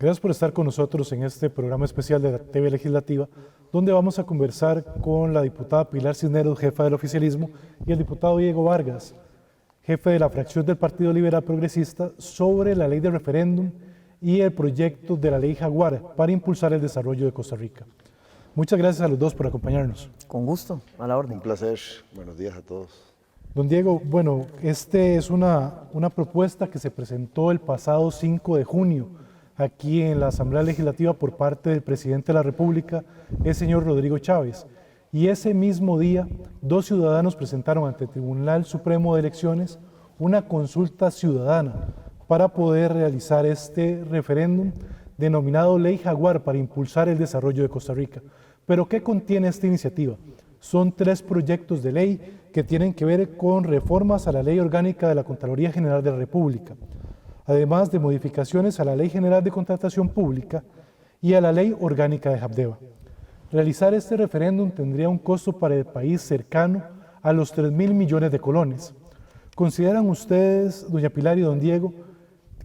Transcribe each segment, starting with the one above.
Gracias por estar con nosotros en este programa especial de la TV Legislativa, donde vamos a conversar con la diputada Pilar Cisneros, jefa del oficialismo, y el diputado Diego Vargas, jefe de la fracción del Partido Liberal Progresista, sobre la ley de referéndum y el proyecto de la ley Jaguar para impulsar el desarrollo de Costa Rica. Muchas gracias a los dos por acompañarnos. Con gusto, a la orden. Un placer. Buenos días a todos. Don Diego, bueno, este es una propuesta que se presentó el pasado 5 de junio aquí en la Asamblea Legislativa por parte del presidente de la República, el señor Rodrigo Chávez. Y ese mismo día, dos ciudadanos presentaron ante el Tribunal Supremo de Elecciones una consulta ciudadana para poder realizar este referéndum denominado Ley Jaguar para impulsar el desarrollo de Costa Rica. ¿Pero qué contiene esta iniciativa? Son 3 proyectos de ley que tienen que ver con reformas a la Ley Orgánica de la Contraloría General de la República, además de modificaciones a la Ley General de Contratación Pública y a la Ley Orgánica de Habdeba. Realizar este referéndum tendría un costo para el país cercano a los 3.000 millones de colones. ¿Consideran ustedes, doña Pilar y don Diego,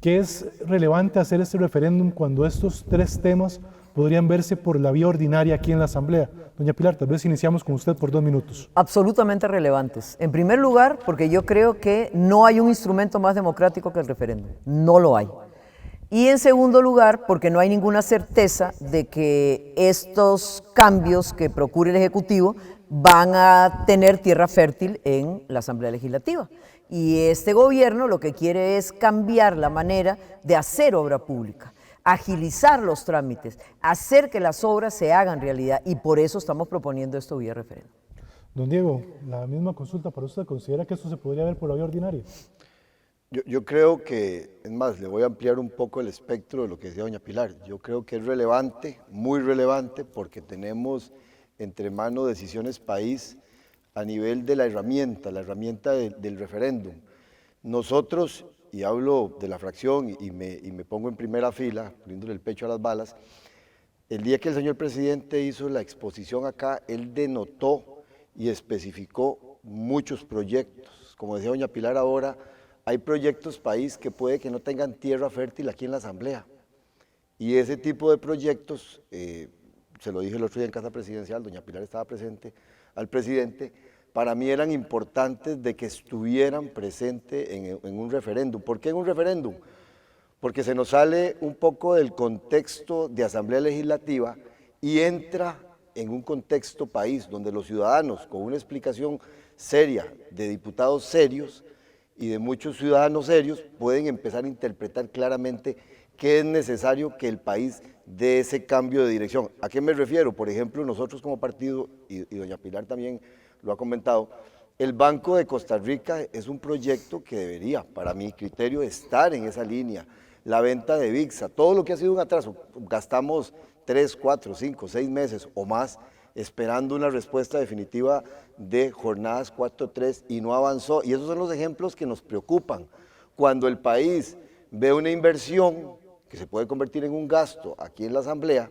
que es relevante hacer este referéndum cuando estos 3 temas podrían verse por la vía ordinaria aquí en la Asamblea? Doña Pilar, tal vez iniciamos con usted por 2 minutos. Absolutamente relevantes. En primer lugar, porque yo creo que no hay un instrumento más democrático que el referéndum. No lo hay. Y en segundo lugar, porque no hay ninguna certeza de que estos cambios que procure el Ejecutivo van a tener tierra fértil en la Asamblea Legislativa. Y este gobierno lo que quiere es cambiar la manera de hacer obra pública, agilizar los trámites, hacer que las obras se hagan realidad, y por eso estamos proponiendo esto vía referéndum. Don Diego, la misma consulta para usted, ¿considera que esto se podría ver por la vía ordinaria? Yo creo que, es más, le voy a ampliar un poco el espectro de lo que decía doña Pilar. Yo creo que es relevante, muy relevante, porque tenemos entre manos decisiones país a nivel de la herramienta del referéndum. Nosotros, y hablo de la fracción y me pongo en primera fila, poniéndole el pecho a las balas, el día que el señor presidente hizo la exposición acá, él denotó y especificó muchos proyectos. Como decía doña Pilar ahora, hay proyectos país que puede que no tengan tierra fértil aquí en la Asamblea. Y ese tipo de proyectos, se lo dije el otro día en Casa Presidencial, doña Pilar estaba presente, al presidente, para mí eran importantes de que estuvieran presentes en un referéndum. ¿Por qué en un referéndum? Porque se nos sale un poco del contexto de Asamblea Legislativa y entra en un contexto país donde los ciudadanos, con una explicación seria de diputados serios y de muchos ciudadanos serios, pueden empezar a interpretar claramente qué es necesario que el país dé ese cambio de dirección. ¿A qué me refiero? Por ejemplo, nosotros como partido, y doña Pilar también lo ha comentado, el Banco de Costa Rica es un proyecto que debería, para mi criterio, estar en esa línea. La venta de VIXA, todo lo que ha sido un atraso, gastamos 3, 4, 5, 6 meses o más esperando una respuesta definitiva de jornadas 4.3 y no avanzó. Y esos son los ejemplos que nos preocupan. Cuando el país ve una inversión que se puede convertir en un gasto aquí en la Asamblea,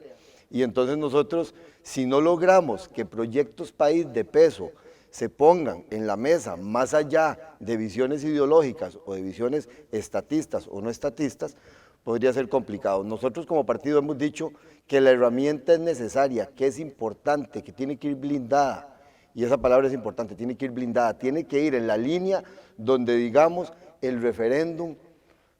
y entonces nosotros, si no logramos que proyectos país de peso se pongan en la mesa, más allá de visiones ideológicas o de visiones estatistas o no estatistas, podría ser complicado. Nosotros como partido hemos dicho que la herramienta es necesaria, que es importante, que tiene que ir blindada, y esa palabra es importante, tiene que ir blindada, tiene que ir en la línea donde digamos el referéndum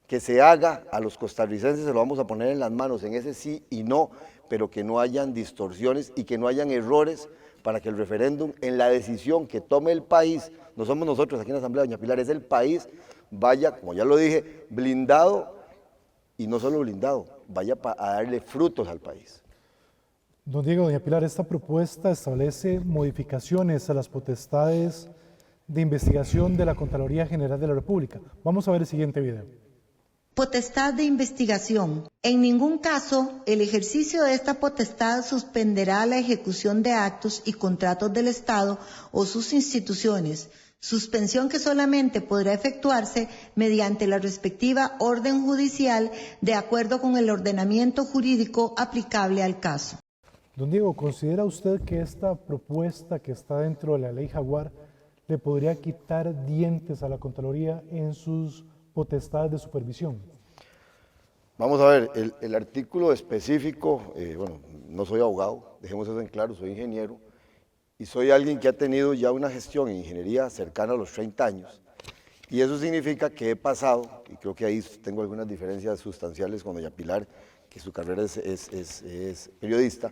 que se haga a los costarricenses se lo vamos a poner en las manos, en ese sí y no, pero que no hayan distorsiones y que no hayan errores para que el referéndum en la decisión que tome el país, no somos nosotros aquí en la Asamblea, doña Pilar, es el país, vaya, como ya lo dije, blindado, y no solo blindado, vaya a darle frutos al país. Don Diego, doña Pilar, esta propuesta establece modificaciones a las potestades de investigación de la Contraloría General de la República. Vamos a ver el siguiente video. Potestad de investigación. En ningún caso, el ejercicio de esta potestad suspenderá la ejecución de actos y contratos del Estado o sus instituciones, suspensión que solamente podrá efectuarse mediante la respectiva orden judicial de acuerdo con el ordenamiento jurídico aplicable al caso. Don Diego, ¿considera usted que esta propuesta que está dentro de la ley Jaguar le podría quitar dientes a la Contraloría en sus potestades de supervisión? Vamos a ver, el artículo específico, bueno, no soy abogado, dejemos eso en claro, soy ingeniero y soy alguien que ha tenido ya una gestión en ingeniería cercana a los 30 años. Y eso significa que he pasado, y creo que ahí tengo algunas diferencias sustanciales con doña Pilar, que su carrera es periodista.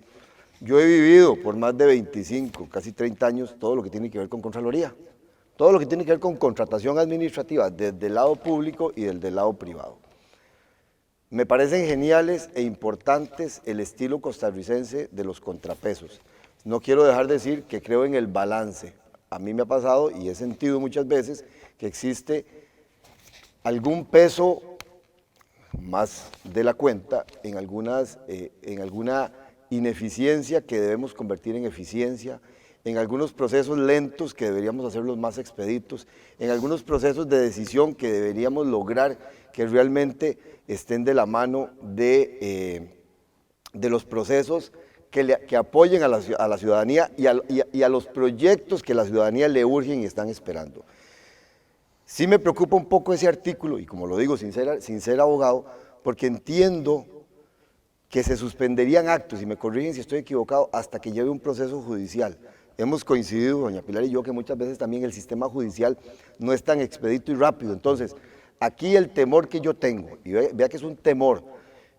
Yo he vivido por más de 25, casi 30 años, todo lo que tiene que ver con Contraloría, todo lo que tiene que ver con contratación administrativa, desde el lado público y del lado privado. Me parecen geniales e importantes el estilo costarricense de los contrapesos. No quiero dejar de decir que creo en el balance. A mí me ha pasado y he sentido muchas veces que existe algún peso más de la cuenta en alguna ineficiencia que debemos convertir en eficiencia, en algunos procesos lentos que deberíamos hacerlos más expeditos, en algunos procesos de decisión que deberíamos lograr que realmente estén de la mano de los procesos que apoyen a la ciudadanía y a los proyectos que la ciudadanía le urgen y están esperando. Sí me preocupa un poco ese artículo, y como lo digo sin ser abogado, porque entiendo que se suspenderían actos, y me corrigen si estoy equivocado, hasta que lleve un proceso judicial. Hemos coincidido, doña Pilar y yo, que muchas veces también el sistema judicial no es tan expedito y rápido. Entonces, aquí el temor que yo tengo, y vea que es un temor,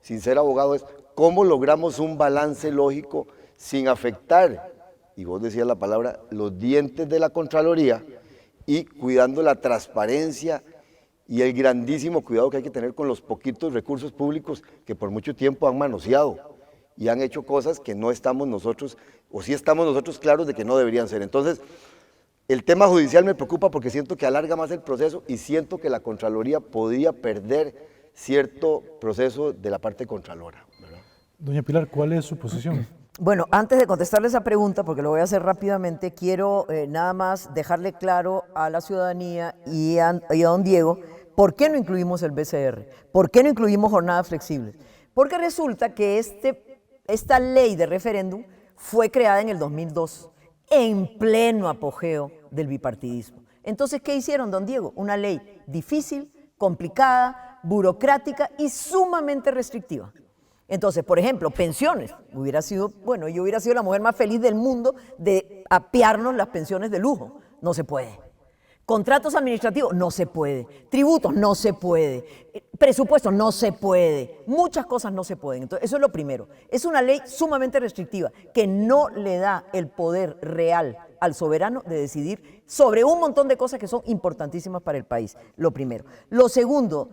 sin ser abogado, es cómo logramos un balance lógico sin afectar, y vos decías la palabra, los dientes de la Contraloría, y cuidando la transparencia y el grandísimo cuidado que hay que tener con los poquitos recursos públicos que por mucho tiempo han manoseado y han hecho cosas que no estamos nosotros, o sí estamos nosotros claros de que no deberían ser. Entonces, el tema judicial me preocupa porque siento que alarga más el proceso y siento que la Contraloría podría perder cierto proceso de la parte contralora, ¿verdad? Doña Pilar, ¿cuál es su posición? Bueno, antes de contestarle esa pregunta, porque lo voy a hacer rápidamente, quiero nada más dejarle claro a la ciudadanía y a don Diego por qué no incluimos el BCR, por qué no incluimos jornadas flexibles. Porque resulta que esta ley de referéndum fue creada en el 2002, en pleno apogeo del bipartidismo. Entonces, ¿qué hicieron, don Diego? Una ley difícil, complicada, burocrática y sumamente restrictiva. Entonces, por ejemplo, pensiones, hubiera sido, bueno, yo hubiera sido la mujer más feliz del mundo de apearnos las pensiones de lujo, no se puede. Contratos administrativos, no se puede. Tributos, no se puede. Presupuestos, no se puede. Muchas cosas no se pueden. Entonces, eso es lo primero. Es una ley sumamente restrictiva que no le da el poder real al soberano de decidir sobre un montón de cosas que son importantísimas para el país, lo primero. Lo segundo,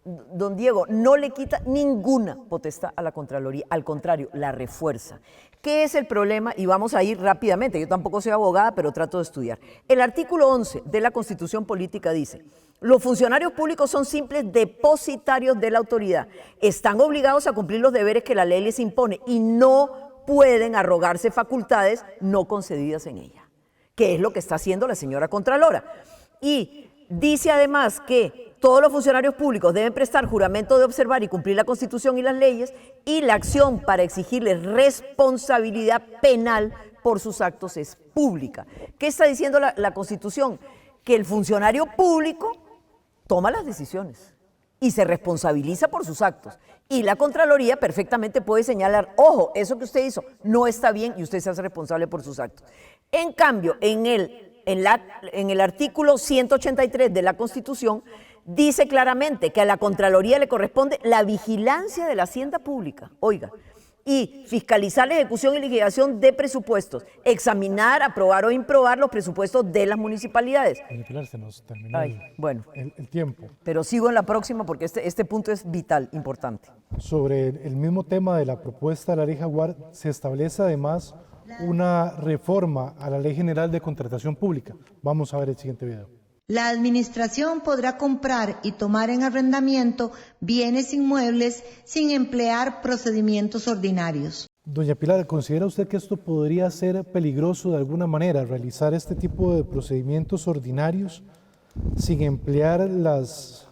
don Diego, no le quita ninguna potestad a la Contraloría, al contrario, la refuerza. ¿Qué es el problema? Y vamos a ir rápidamente, yo tampoco soy abogada, pero trato de estudiar. El artículo 11 de la Constitución Política dice: los funcionarios públicos son simples depositarios de la autoridad, están obligados a cumplir los deberes que la ley les impone y no pueden arrogarse facultades no concedidas en ella, que es lo que está haciendo la señora Contralora. Y dice además que todos los funcionarios públicos deben prestar juramento de observar y cumplir la Constitución y las leyes, y la acción para exigirles responsabilidad penal por sus actos es pública. ¿Qué está diciendo la Constitución? Que el funcionario público toma las decisiones y se responsabiliza por sus actos. Y la Contraloría perfectamente puede señalar: ojo, eso que usted hizo no está bien, y usted se hace responsable por sus actos. En cambio, en el artículo 183 de la Constitución dice claramente que a la Contraloría le corresponde la vigilancia de la hacienda pública, oiga, y fiscalizar la ejecución y liquidación de presupuestos, examinar, aprobar o improbar los presupuestos de las municipalidades. Doña Pilar, se nos terminó el tiempo. Pero sigo en la próxima porque este punto es vital, importante. Sobre el mismo tema de la propuesta de la ley Jaguar, se establece además una reforma a la Ley General de Contratación Pública. Vamos a ver el siguiente video. La administración podrá comprar y tomar en arrendamiento bienes inmuebles sin emplear procedimientos ordinarios. Doña Pilar, ¿considera usted que esto podría ser peligroso de alguna manera, realizar este tipo de procedimientos ordinarios sin emplear las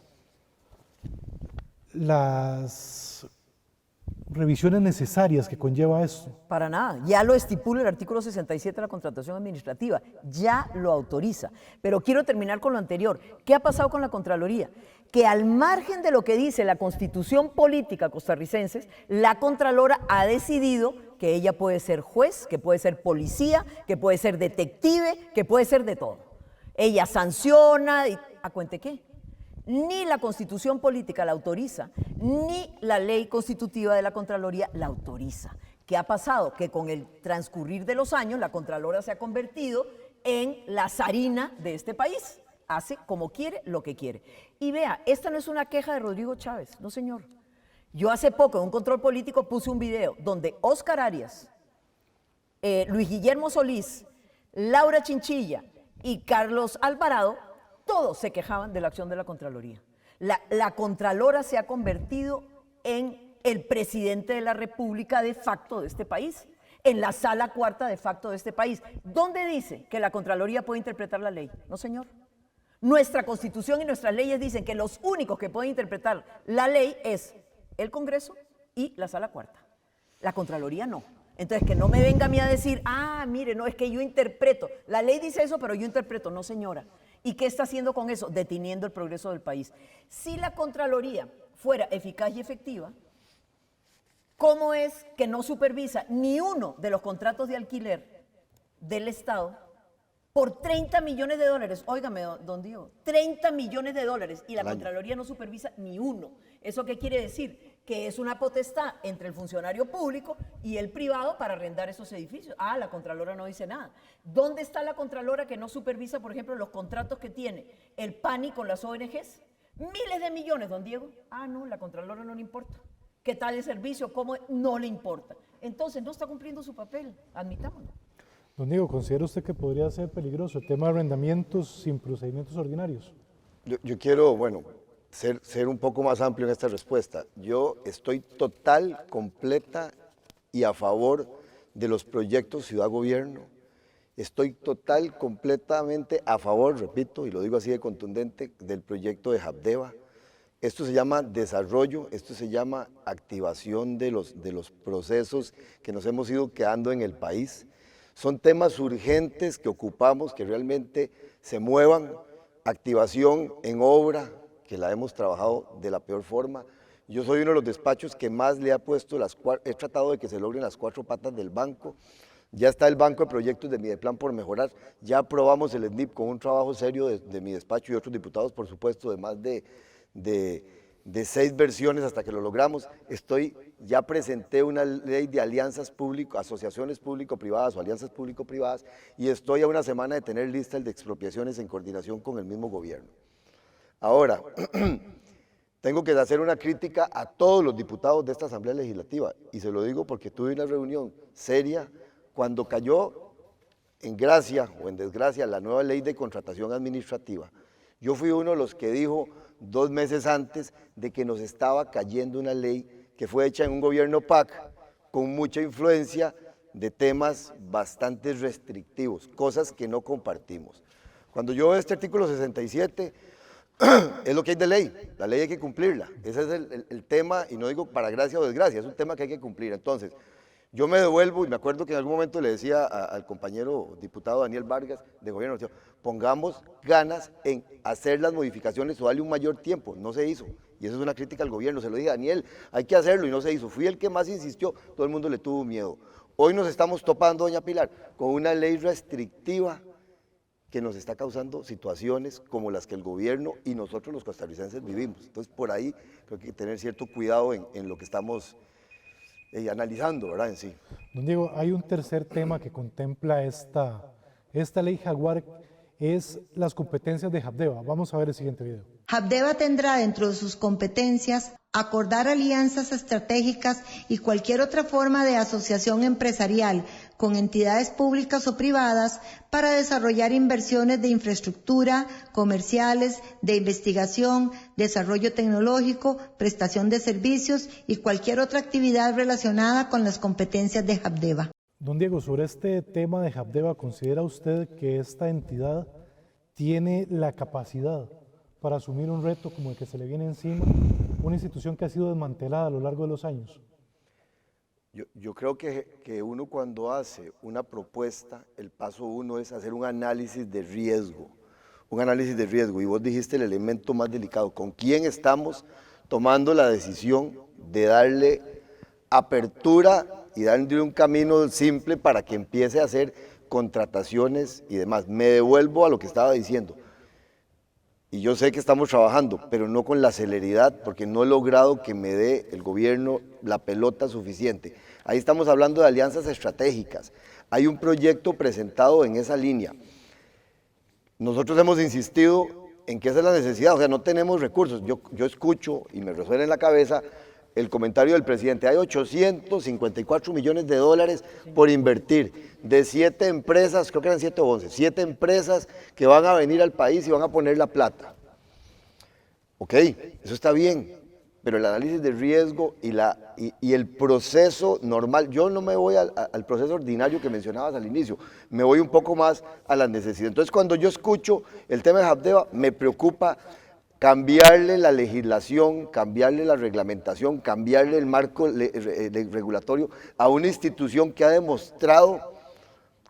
revisiones necesarias que conlleva esto? Para nada, ya lo estipula el artículo 67 de la contratación administrativa, ya lo autoriza. Pero quiero terminar con lo anterior. ¿Qué ha pasado con la Contraloría? que al margen de lo que dice la Constitución política costarricense, la Contralora ha decidido que ella puede ser juez, que puede ser policía, que puede ser detective, que puede ser de todo. Ella sanciona, ¿a cuente qué? Ni la Constitución política la autoriza, ni la ley constitutiva de la Contraloría la autoriza. ¿Qué ha pasado? Que con el transcurrir de los años la Contralora se ha convertido en la zarina de este país. Hace como quiere, lo que quiere. Y vea, esta no es una queja de Rodrigo Chávez, no señor. Yo hace poco en un control político puse un video donde Óscar Arias, Luis Guillermo Solís, Laura Chinchilla y Carlos Alvarado, todos se quejaban de la acción de la Contraloría. La Contralora se ha convertido en el presidente de la República de facto de este país, en la sala cuarta de facto de este país. ¿Dónde dice que la Contraloría puede interpretar la ley? No, señor. Nuestra Constitución y nuestras leyes dicen que los únicos que pueden interpretar la ley es el Congreso y la sala cuarta. La Contraloría no. Entonces, que no me venga a mí a decir, mire, no, es que yo interpreto. La ley dice eso, pero yo interpreto. No, señora. ¿Y qué está haciendo con eso? Deteniendo el progreso del país. Si la Contraloría fuera eficaz y efectiva, ¿cómo es que no supervisa ni uno de los contratos de alquiler del Estado por 30 millones de dólares? Óigame, don Diego, 30 millones de dólares y la Contraloría no supervisa ni uno. ¿Eso qué quiere decir? Que es una potestad entre el funcionario público y el privado para arrendar esos edificios. La Contralora no dice nada. ¿Dónde está la Contralora que no supervisa, por ejemplo, los contratos que tiene el PANI con las ONGs? Miles de millones, don Diego. No, la Contralora no le importa. ¿Qué tal el servicio? ¿Cómo? No le importa. Entonces, no está cumpliendo su papel, admitámoslo. Don Diego, ¿considera usted que podría ser peligroso el tema de arrendamientos sin procedimientos ordinarios? Yo quiero, ser un poco más amplio en esta respuesta. Yo estoy total, completa y a favor de los proyectos ciudad-gobierno. Estoy total, completamente a favor, repito, y lo digo así de contundente, del proyecto de Habdeba. Esto se llama desarrollo, esto se llama activación de los procesos que nos hemos ido quedando en el país. Son temas urgentes que ocupamos, que realmente se muevan, activación en obra, que la hemos trabajado de la peor forma. Yo soy uno de los despachos que más le ha puesto he tratado de que se logren las 4 patas del banco. Ya está el banco de proyectos de Mideplan por mejorar, ya aprobamos el SNIP con un trabajo serio de mi despacho y otros diputados, por supuesto, de más de 6 versiones hasta que lo logramos. Ya presenté una ley de alianzas asociaciones público-privadas o alianzas público-privadas y estoy a una semana de tener lista el de expropiaciones en coordinación con el mismo gobierno. Ahora, tengo que hacer una crítica a todos los diputados de esta Asamblea Legislativa y se lo digo porque tuve una reunión seria cuando cayó en gracia o en desgracia la nueva ley de contratación administrativa. Yo fui uno de los que dijo 2 meses antes de que nos estaba cayendo una ley que fue hecha en un gobierno PAC con mucha influencia de temas bastante restrictivos, cosas que no compartimos. Cuando yo veo este artículo 67, es lo que hay de ley, la ley hay que cumplirla. Ese es el tema, y no digo para gracia o desgracia, es un tema que hay que cumplir. Entonces, yo me devuelvo y me acuerdo que en algún momento le decía al compañero diputado Daniel Vargas de Gobierno, pongamos ganas en hacer las modificaciones o darle un mayor tiempo. No se hizo, y eso es una crítica al gobierno. Se lo dije, Daniel, hay que hacerlo y no se hizo. Fui el que más insistió, todo el mundo le tuvo miedo. Hoy nos estamos topando, doña Pilar, con una ley restrictiva que nos está causando situaciones como las que el gobierno y nosotros los costarricenses vivimos. Entonces, por ahí creo que hay que tener cierto cuidado en lo que estamos analizando, ¿verdad? En sí. Don Diego, hay un tercer tema que contempla esta ley Jaguar, es las competencias de Habdeba. Vamos a ver el siguiente video. Habdeba tendrá dentro de sus competencias acordar alianzas estratégicas y cualquier otra forma de asociación empresarial con entidades públicas o privadas para desarrollar inversiones de infraestructura, comerciales, de investigación, desarrollo tecnológico, prestación de servicios y cualquier otra actividad relacionada con las competencias de Habdeba. Don Diego, sobre este tema de Habdeba, ¿considera usted que esta entidad tiene la capacidad para asumir un reto como el que se le viene encima, una institución que ha sido desmantelada a lo largo de los años? Yo creo que uno cuando hace una propuesta, el paso 1 es hacer un análisis de riesgo. un análisis de riesgo, y vos dijiste el elemento más delicado, ¿con quién estamos tomando la decisión de darle apertura y darle un camino simple para que empiece a hacer contrataciones y demás? Me devuelvo a lo que estaba diciendo. Y yo sé que estamos trabajando, pero no con la celeridad, porque no he logrado que me dé el gobierno la pelota suficiente. Ahí estamos hablando de alianzas estratégicas. Hay un proyecto presentado en esa línea. Nosotros hemos insistido en que esa es la necesidad, o sea, no tenemos recursos. Yo escucho y me resuena en la cabeza el comentario del presidente. Hay 854 millones de dólares por invertir de 7 empresas, creo que eran 7 o 11, 7 empresas que van a venir al país y van a poner la plata. Ok, eso está bien, pero el análisis de riesgo y el proceso normal, yo no me voy al proceso ordinario que mencionabas al inicio, me voy un poco más a las necesidades. Entonces, cuando yo escucho el tema de Habdeba, me preocupa cambiarle la legislación, cambiarle la reglamentación, cambiarle el marco regulatorio a una institución que ha demostrado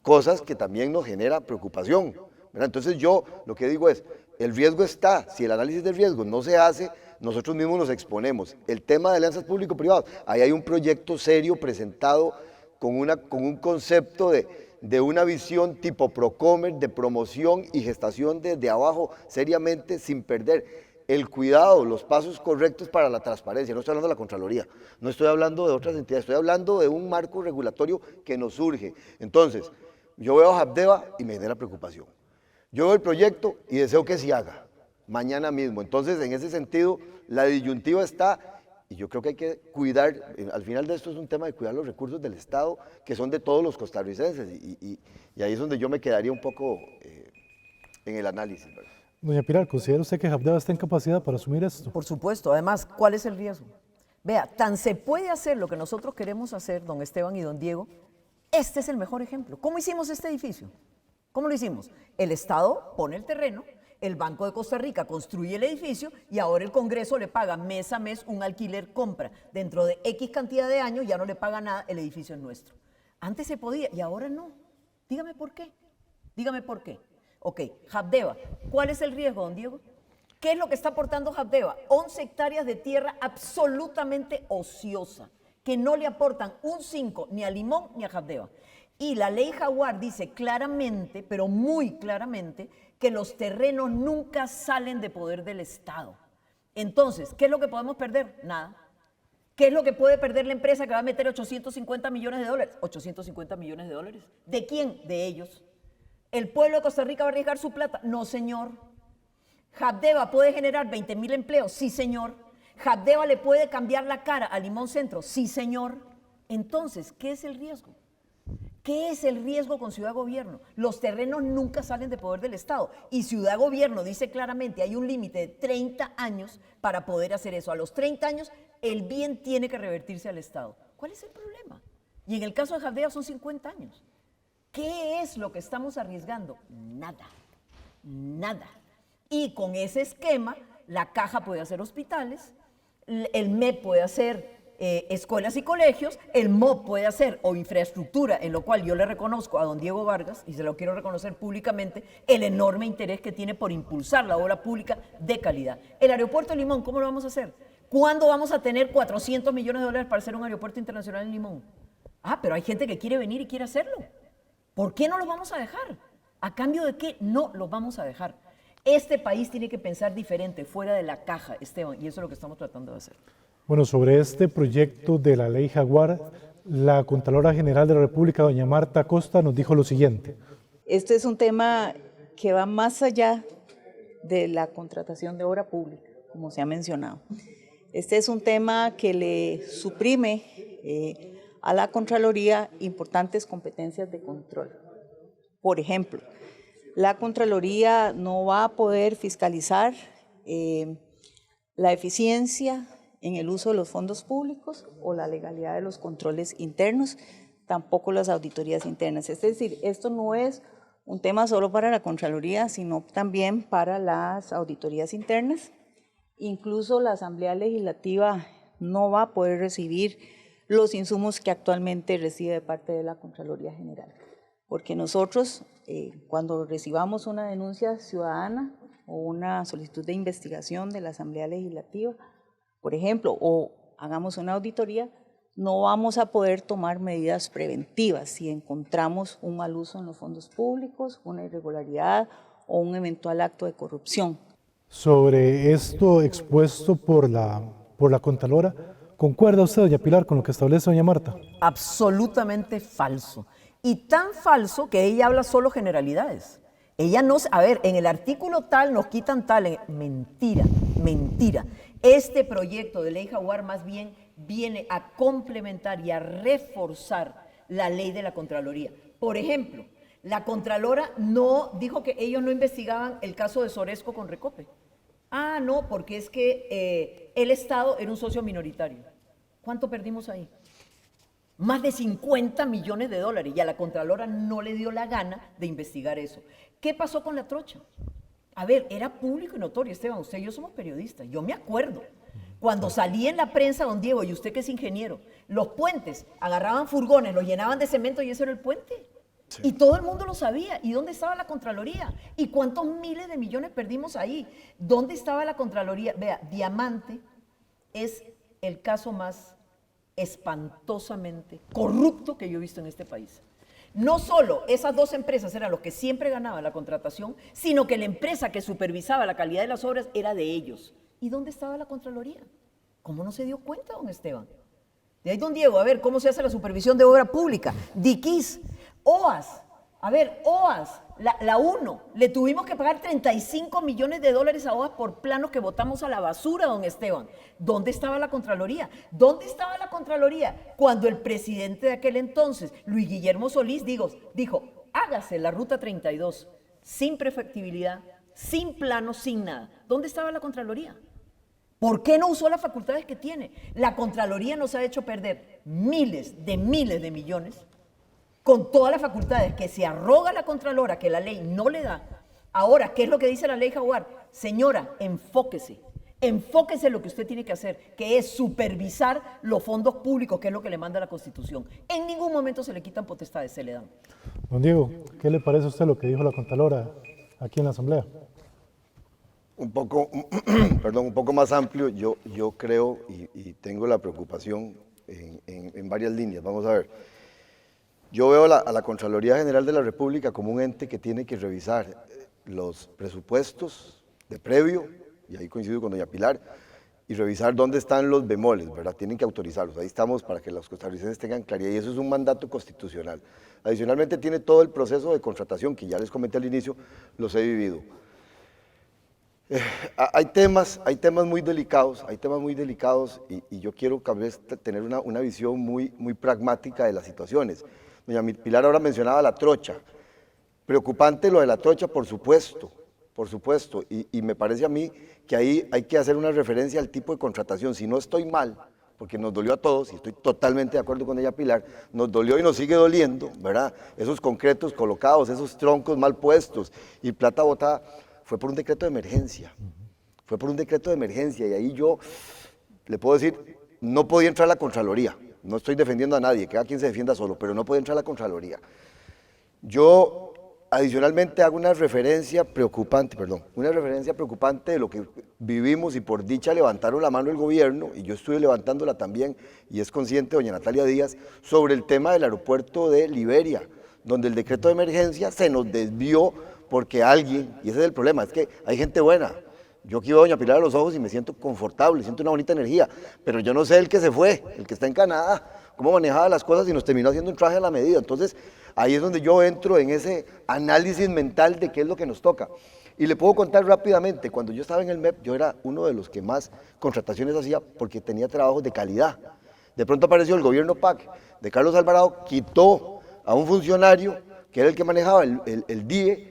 cosas que también nos genera preocupación, ¿verdad? Entonces yo lo que digo es, el riesgo está, si el análisis de riesgo no se hace, nosotros mismos nos exponemos. El tema de alianzas público-privadas, ahí hay un proyecto serio presentado con un concepto de una visión tipo Procomer, de promoción y gestación desde abajo, seriamente, sin perder el cuidado, los pasos correctos para la transparencia. No estoy hablando de la Contraloría, no estoy hablando de otras entidades, estoy hablando de un marco regulatorio que nos surge. Entonces, yo veo a Habdeba y me genera preocupación. Yo veo el proyecto y deseo que se haga, mañana mismo. Entonces, en ese sentido, la disyuntiva está, y yo creo que hay que cuidar, al final de esto es un tema de cuidar los recursos del Estado, que son de todos los costarricenses, y ahí es donde yo me quedaría un poco en el análisis, ¿verdad? Doña Pilar, ¿considera usted que Habdeba está en capacidad para asumir esto? Por supuesto. Además, ¿cuál es el riesgo? Vea, tan se puede hacer lo que nosotros queremos hacer, don Esteban y don Diego. Este es el mejor ejemplo. ¿Cómo hicimos este edificio? ¿Cómo lo hicimos? El Estado pone el terreno, el Banco de Costa Rica construye el edificio y ahora el Congreso le paga mes a mes un alquiler compra. Dentro de X cantidad de años ya no le paga nada, el edificio es nuestro. Antes se podía y ahora no. Dígame por qué. Dígame por qué. Ok, Habdeba, ¿cuál es el riesgo, don Diego? ¿Qué es lo que está aportando Habdeba? 11 hectáreas de tierra absolutamente ociosa, que no le aportan un 5 ni a Limón ni a Habdeba. Y la ley Jaguar dice claramente, pero muy claramente, que los terrenos nunca salen de poder del Estado. Entonces, ¿qué es lo que podemos perder? Nada. ¿Qué es lo que puede perder la empresa que va a meter 850 millones de dólares? 850 millones de dólares. ¿De quién? De ellos. ¿El pueblo de Costa Rica va a arriesgar su plata? No, señor. ¿Habdeba puede generar 20,000 empleos? Sí, señor. ¿Habdeba le puede cambiar la cara a Limón Centro? Sí, señor. Entonces, ¿qué es el riesgo? ¿Qué es el riesgo con Ciudad Gobierno? Los terrenos nunca salen de poder del Estado. Y Ciudad Gobierno dice claramente, hay un límite de 30 años para poder hacer eso. A los 30 años, el bien tiene que revertirse al Estado. ¿Cuál es el problema? Y en el caso de Habdeba son 50 años. ¿Qué es lo que estamos arriesgando? Nada, nada. Y con ese esquema, la Caja puede hacer hospitales, el MEP puede hacer escuelas y colegios, el MOP puede hacer o infraestructura, en lo cual yo le reconozco a don Diego Vargas, y se lo quiero reconocer públicamente, el enorme interés que tiene por impulsar la obra pública de calidad. El aeropuerto de Limón, ¿cómo lo vamos a hacer? ¿Cuándo vamos a tener 400 millones de dólares para hacer un aeropuerto internacional en Limón? Ah, pero hay gente que quiere venir y quiere hacerlo. ¿Por qué no los vamos a dejar? ¿A cambio de qué? No los vamos a dejar. Este país tiene que pensar diferente, fuera de la caja, Esteban, y eso es lo que estamos tratando de hacer. Bueno, sobre este proyecto de la ley Jaguar, la Contralora General de la República, doña Marta Acosta, nos dijo lo siguiente. Este es un tema que va más allá de la contratación de obra pública, como se ha mencionado. Este es un tema que le suprime a la Contraloría importantes competencias de control. Por ejemplo, la Contraloría no va a poder fiscalizar la eficiencia en el uso de los fondos públicos o la legalidad de los controles internos, tampoco las auditorías internas. Es decir, esto no es un tema solo para la Contraloría, sino también para las auditorías internas. Incluso la Asamblea Legislativa no va a poder recibir los insumos que actualmente recibe de parte de la Contraloría General. Porque nosotros, cuando recibamos una denuncia ciudadana, o una solicitud de investigación de la Asamblea Legislativa, por ejemplo, o hagamos una auditoría, no vamos a poder tomar medidas preventivas si encontramos un mal uso en los fondos públicos, una irregularidad o un eventual acto de corrupción. Sobre esto expuesto por la Contralora, ¿concuerda usted, doña Pilar, con lo que establece doña Marta? Absolutamente falso. Y tan falso que ella habla solo generalidades. Ella no, a ver, en el artículo tal nos quitan tal, mentira, mentira. Este proyecto de ley Jaguar más bien viene a complementar y a reforzar la ley de la Contraloría. Por ejemplo, la Contralora no dijo que ellos no investigaban el caso de Soresco con Recope. Ah, no, porque es que el Estado era un socio minoritario. ¿Cuánto perdimos ahí? Más de 50 millones de dólares, y a la Contralora no le dio la gana de investigar eso. ¿Qué pasó con la trocha? A ver, era público y notorio, Esteban, usted y yo somos periodistas, yo me acuerdo. Cuando salía en la prensa, don Diego, y usted que es ingeniero, los puentes, agarraban furgones, los llenaban de cemento y ese era el puente. Sí. Y todo el mundo lo sabía. ¿Y dónde estaba la Contraloría? ¿Y cuántos miles de millones perdimos ahí? ¿Dónde estaba la Contraloría? Vea, Diamante es el caso más espantosamente corrupto que yo he visto en este país. No solo esas dos empresas eran los que siempre ganaban la contratación, sino que la empresa que supervisaba la calidad de las obras era de ellos. ¿Y dónde estaba la Contraloría? ¿Cómo no se dio cuenta, don Esteban? De ahí, don Diego, a ver, ¿cómo se hace la supervisión de obra pública? DIQIS, OAS, a ver, OAS, la 1, le tuvimos que pagar 35 millones de dólares a OAS por planos que botamos a la basura, don Esteban. ¿Dónde estaba la Contraloría? ¿Dónde estaba la Contraloría? Cuando el presidente de aquel entonces, Luis Guillermo Solís, dijo, hágase la Ruta 32, sin prefectibilidad, sin plano, sin nada. ¿Dónde estaba la Contraloría? ¿Por qué no usó las facultades que tiene? La Contraloría nos ha hecho perder miles de millones con todas las facultades que se arroga la Contralora, que la ley no le da. Ahora, ¿qué es lo que dice la ley Jaguar? Señora, enfóquese en lo que usted tiene que hacer, que es supervisar los fondos públicos, que es lo que le manda la Constitución. En ningún momento se le quitan potestades, se le dan. Don Diego, ¿qué le parece a usted lo que dijo la Contralora aquí en la Asamblea? Un poco más amplio, yo creo y tengo la preocupación en varias líneas. Vamos a ver. Yo veo a la Contraloría General de la República como un ente que tiene que revisar los presupuestos de previo, y ahí coincido con doña Pilar, y revisar dónde están los bemoles, ¿verdad? Tienen que autorizarlos. Ahí estamos para que los costarricenses tengan claridad, y eso es un mandato constitucional. Adicionalmente tiene todo el proceso de contratación, que ya les comenté al inicio, los he vivido. Hay temas muy delicados, y yo quiero tal vez tener una visión muy pragmática de las situaciones. Doña Pilar ahora mencionaba la trocha. Preocupante lo de la trocha, por supuesto, y me parece a mí que ahí hay que hacer una referencia al tipo de contratación. Si no estoy mal, porque nos dolió a todos, y estoy totalmente de acuerdo con doña Pilar, nos dolió y nos sigue doliendo, ¿verdad? Esos concretos colocados, esos troncos mal puestos y plata botada, fue por un decreto de emergencia. Y ahí yo le puedo decir, no podía entrar la Contraloría. No estoy defendiendo a nadie, cada quien se defienda solo, pero no podía entrar la Contraloría. Yo adicionalmente hago una referencia preocupante de lo que vivimos, y por dicha levantaron la mano el gobierno, y yo estuve levantándola también, y es consciente doña Natalia Díaz, sobre el tema del aeropuerto de Liberia, donde el decreto de emergencia se nos desvió porque alguien, y ese es el problema, es que hay gente buena. Yo aquí veo a doña Pilar a los ojos y me siento confortable, siento una bonita energía, pero yo no sé el que se fue, el que está en Canadá, cómo manejaba las cosas y nos terminó haciendo un traje a la medida. Entonces, ahí es donde yo entro en ese análisis mental de qué es lo que nos toca. Y le puedo contar rápidamente, cuando yo estaba en el MEP, yo era uno de los que más contrataciones hacía porque tenía trabajos de calidad. De pronto apareció el gobierno PAC de Carlos Alvarado, quitó a un funcionario que era el que manejaba el DIE,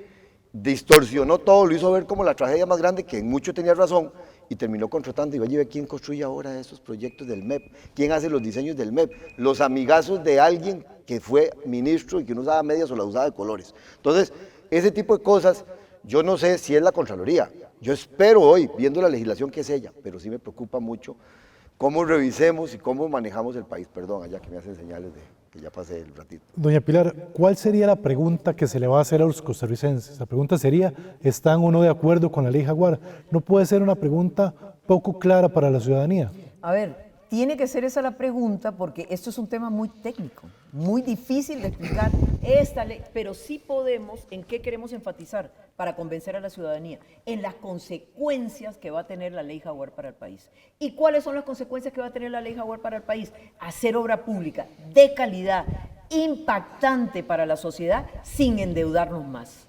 distorsionó todo, lo hizo ver como la tragedia más grande, que en mucho tenía razón, y terminó contratando. Y vaya, ¿quién construye ahora esos proyectos del MEP? ¿Quién hace los diseños del MEP? Los amigazos de alguien que fue ministro y que no usaba medias o la usaba de colores. Entonces, ese tipo de cosas, yo no sé si es la Contraloría. Yo espero hoy, viendo la legislación, que es ella, pero sí me preocupa mucho cómo revisemos y cómo manejamos el país. Perdón, allá que me hacen señales de que ya pasé el ratito. Doña Pilar, ¿cuál sería la pregunta que se le va a hacer a los costarricenses? La pregunta sería, ¿están o no de acuerdo con la ley Jaguar? No puede ser una pregunta poco clara para la ciudadanía. A ver, tiene que ser esa la pregunta porque esto es un tema muy técnico, muy difícil de explicar esta ley, pero sí podemos, ¿en qué queremos enfatizar para convencer a la ciudadanía? En las consecuencias que va a tener la ley Jaguar para el país. ¿Y cuáles son las consecuencias que va a tener la ley Jaguar para el país? Hacer obra pública de calidad, impactante para la sociedad, sin endeudarnos más.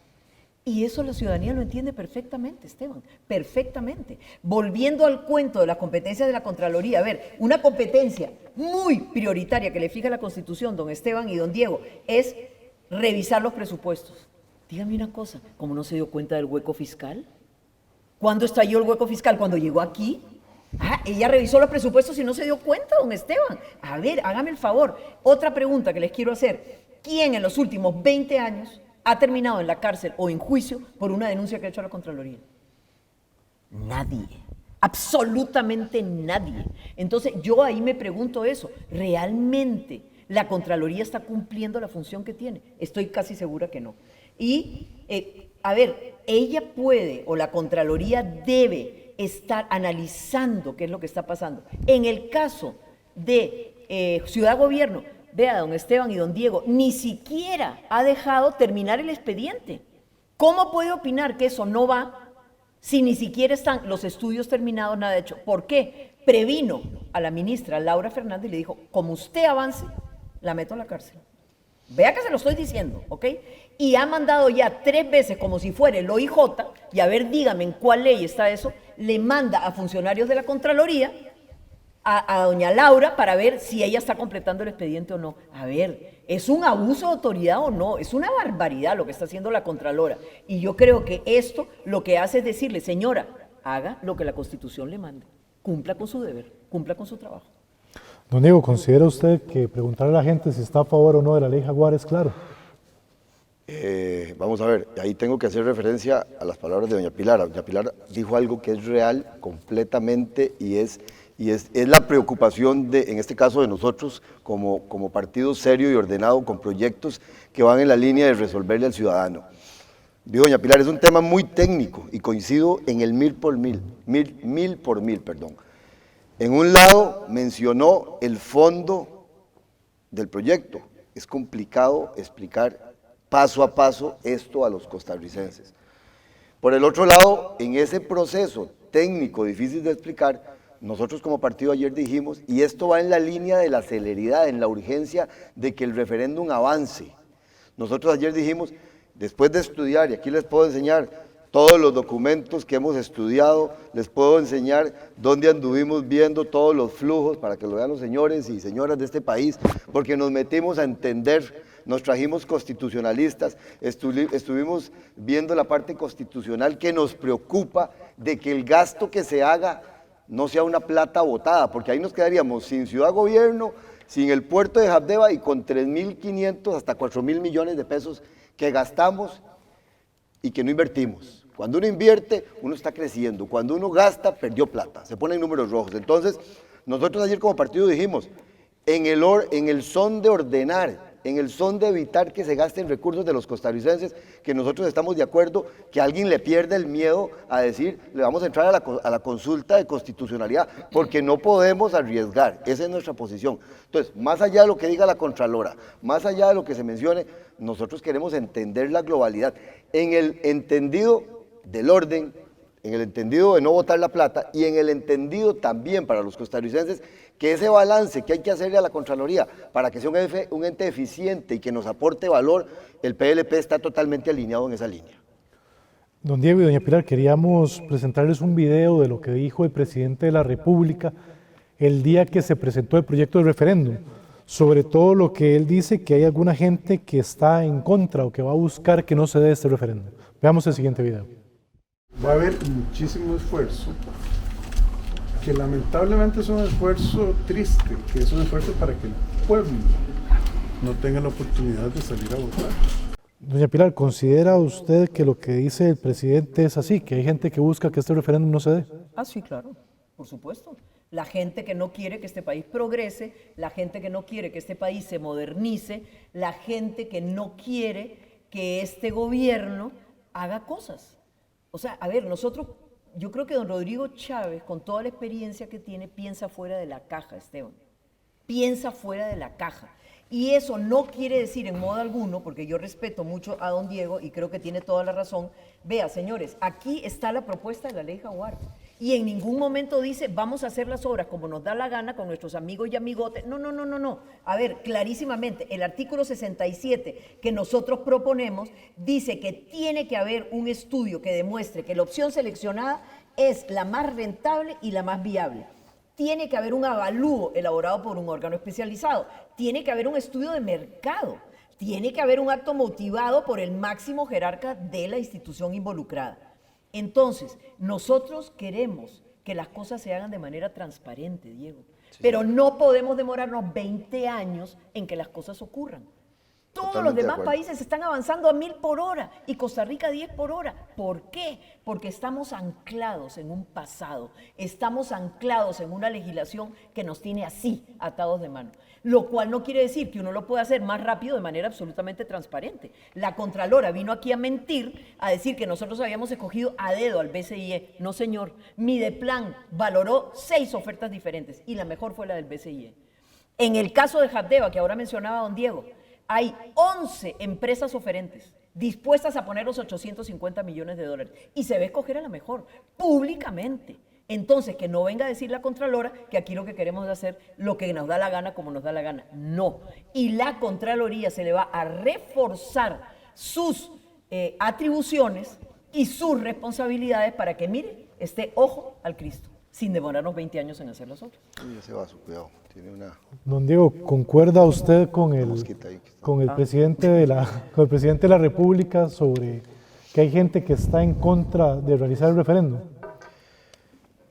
Y eso la ciudadanía lo entiende perfectamente, Esteban, perfectamente. Volviendo al cuento de las competencias de la Contraloría, a ver, una competencia muy prioritaria que le fija la Constitución, don Esteban y don Diego, es revisar los presupuestos. Dígame una cosa, ¿cómo no se dio cuenta del hueco fiscal? ¿Cuándo estalló el hueco fiscal? ¿Cuando llegó aquí? Ah, ella revisó los presupuestos y no se dio cuenta, don Esteban. A ver, hágame el favor. Otra pregunta que les quiero hacer. ¿Quién en los últimos 20 años ha terminado en la cárcel o en juicio por una denuncia que ha hecho la Contraloría? Nadie, absolutamente nadie. Entonces yo ahí me pregunto eso, ¿realmente la Contraloría está cumpliendo la función que tiene? Estoy casi segura que no. Y, a ver, ella puede o la Contraloría debe estar analizando qué es lo que está pasando. En el caso de Ciudad Gobierno, vea, don Esteban y don Diego, ni siquiera ha dejado terminar el expediente. ¿Cómo puede opinar que eso no va si ni siquiera están los estudios terminados, nada hecho? ¿Por qué? Previno a la ministra Laura Fernández y le dijo, como usted avance, la meto a la cárcel. Vea que se lo estoy diciendo, ¿ok? Y ha mandado ya 3 veces, como si fuera el OIJ, y a ver, dígame en cuál ley está eso, le manda a funcionarios de la Contraloría a doña Laura para ver si ella está completando el expediente o no. A ver, ¿es un abuso de autoridad o no? Es una barbaridad lo que está haciendo la Contralora. Y yo creo que esto lo que hace es decirle, señora, haga lo que la Constitución le mande. Cumpla con su deber, cumpla con su trabajo. Don Diego, ¿considera usted que preguntarle a la gente si está a favor o no de la ley Jaguar es claro? Vamos a ver, ahí tengo que hacer referencia a las palabras de doña Pilar. Doña Pilar dijo algo que es real completamente y es la preocupación en este caso de nosotros como partido serio y ordenado con proyectos que van en la línea de resolverle al ciudadano. Dijo doña Pilar, es un tema muy técnico y coincido en el mil por mil. En un lado mencionó el fondo del proyecto. Es complicado explicar paso a paso esto a los costarricenses. Por el otro lado, en ese proceso técnico difícil de explicar, nosotros como partido ayer dijimos, y esto va en la línea de la celeridad, en la urgencia de que el referéndum avance. Nosotros ayer dijimos, después de estudiar, y aquí les puedo enseñar todos los documentos que hemos estudiado, les puedo enseñar dónde anduvimos viendo todos los flujos, para que lo vean los señores y señoras de este país, porque nos metimos a entender, nos trajimos constitucionalistas, estuvimos viendo la parte constitucional que nos preocupa de que el gasto que se haga no sea una plata botada, porque ahí nos quedaríamos sin Ciudad Gobierno, sin el puerto de Jabdeba y con 3.500 hasta 4.000 millones de pesos que gastamos y que no invertimos. Cuando uno invierte, uno está creciendo. Cuando uno gasta, perdió plata. Se ponen números rojos. Entonces, nosotros ayer como partido dijimos, en el son de ordenar, en el son de evitar que se gasten recursos de los costarricenses, que nosotros estamos de acuerdo que alguien le pierda el miedo a decir, le vamos a entrar a la consulta de constitucionalidad, porque no podemos arriesgar. Esa es nuestra posición. Entonces, más allá de lo que diga la Contralora, más allá de lo que se mencione, nosotros queremos entender la globalidad, en el entendido del orden, en el entendido de no botar la plata y en el entendido también para los costarricenses que ese balance que hay que hacerle a la Contraloría para que sea un ente eficiente y que nos aporte valor, el PLP está totalmente alineado en esa línea. Don Diego y doña Pilar, queríamos presentarles un video de lo que dijo el presidente de la República el día que se presentó el proyecto de referéndum, sobre todo lo que él dice que hay alguna gente que está en contra o que va a buscar que no se dé este referéndum. Veamos el siguiente video. Va a haber muchísimo esfuerzo, que lamentablemente es un esfuerzo triste, que es un esfuerzo para que el pueblo no tenga la oportunidad de salir a votar. Doña Pilar, ¿considera usted que lo que dice el presidente es así, que hay gente que busca que este referéndum no se dé? Ah, sí, claro, por supuesto. La gente que no quiere que este país progrese, la gente que no quiere que este país se modernice, la gente que no quiere que este gobierno haga cosas. O sea, a ver, yo creo que don Rodrigo Chávez, con toda la experiencia que tiene, piensa fuera de la caja, Esteban. Piensa fuera de la caja. Y eso no quiere decir en modo alguno, porque yo respeto mucho a don Diego y creo que tiene toda la razón. Vea, señores, aquí está la propuesta de la ley Jaguar. Y en ningún momento dice, vamos a hacer las obras como nos da la gana con nuestros amigos y amigotes. No, no, no, no, no. A ver, clarísimamente, el artículo 67 que nosotros proponemos dice que tiene que haber un estudio que demuestre que la opción seleccionada es la más rentable y la más viable. Tiene que haber un avalúo elaborado por un órgano especializado. Tiene que haber un estudio de mercado. Tiene que haber un acto motivado por el máximo jerarca de la institución involucrada. Entonces, nosotros queremos que las cosas se hagan de manera transparente, Diego. Pero no podemos demorarnos 20 años en que las cosas ocurran. Todos los demás países están avanzando a 1000 por hora y Costa Rica a 10 por hora. ¿Por qué? Porque estamos anclados en un pasado, estamos anclados en una legislación que nos tiene así, atados de mano. Lo cual no quiere decir que uno lo pueda hacer más rápido de manera absolutamente transparente. La Contralora vino aquí a mentir, a decir que nosotros habíamos escogido a dedo al BCIE. No, señor. Mideplan valoró 6 ofertas diferentes y la mejor fue la del BCIE. En el caso de Habdeba, que ahora mencionaba don Diego, hay 11 empresas oferentes dispuestas a poner los 850 millones de dólares y se ve escoger a la mejor, públicamente. Entonces, que no venga a decir la Contralora que aquí lo que queremos es hacer lo que nos da la gana, como nos da la gana. No. Y la Contraloría se le va a reforzar sus atribuciones y sus responsabilidades para que, mire, esté ojo al Cristo, sin demorarnos 20 años en hacer las obras. Ya se va, su cuidado. Tiene una... Don Diego, ¿concuerda usted con el presidente de la República sobre que hay gente que está en contra de realizar el referéndum?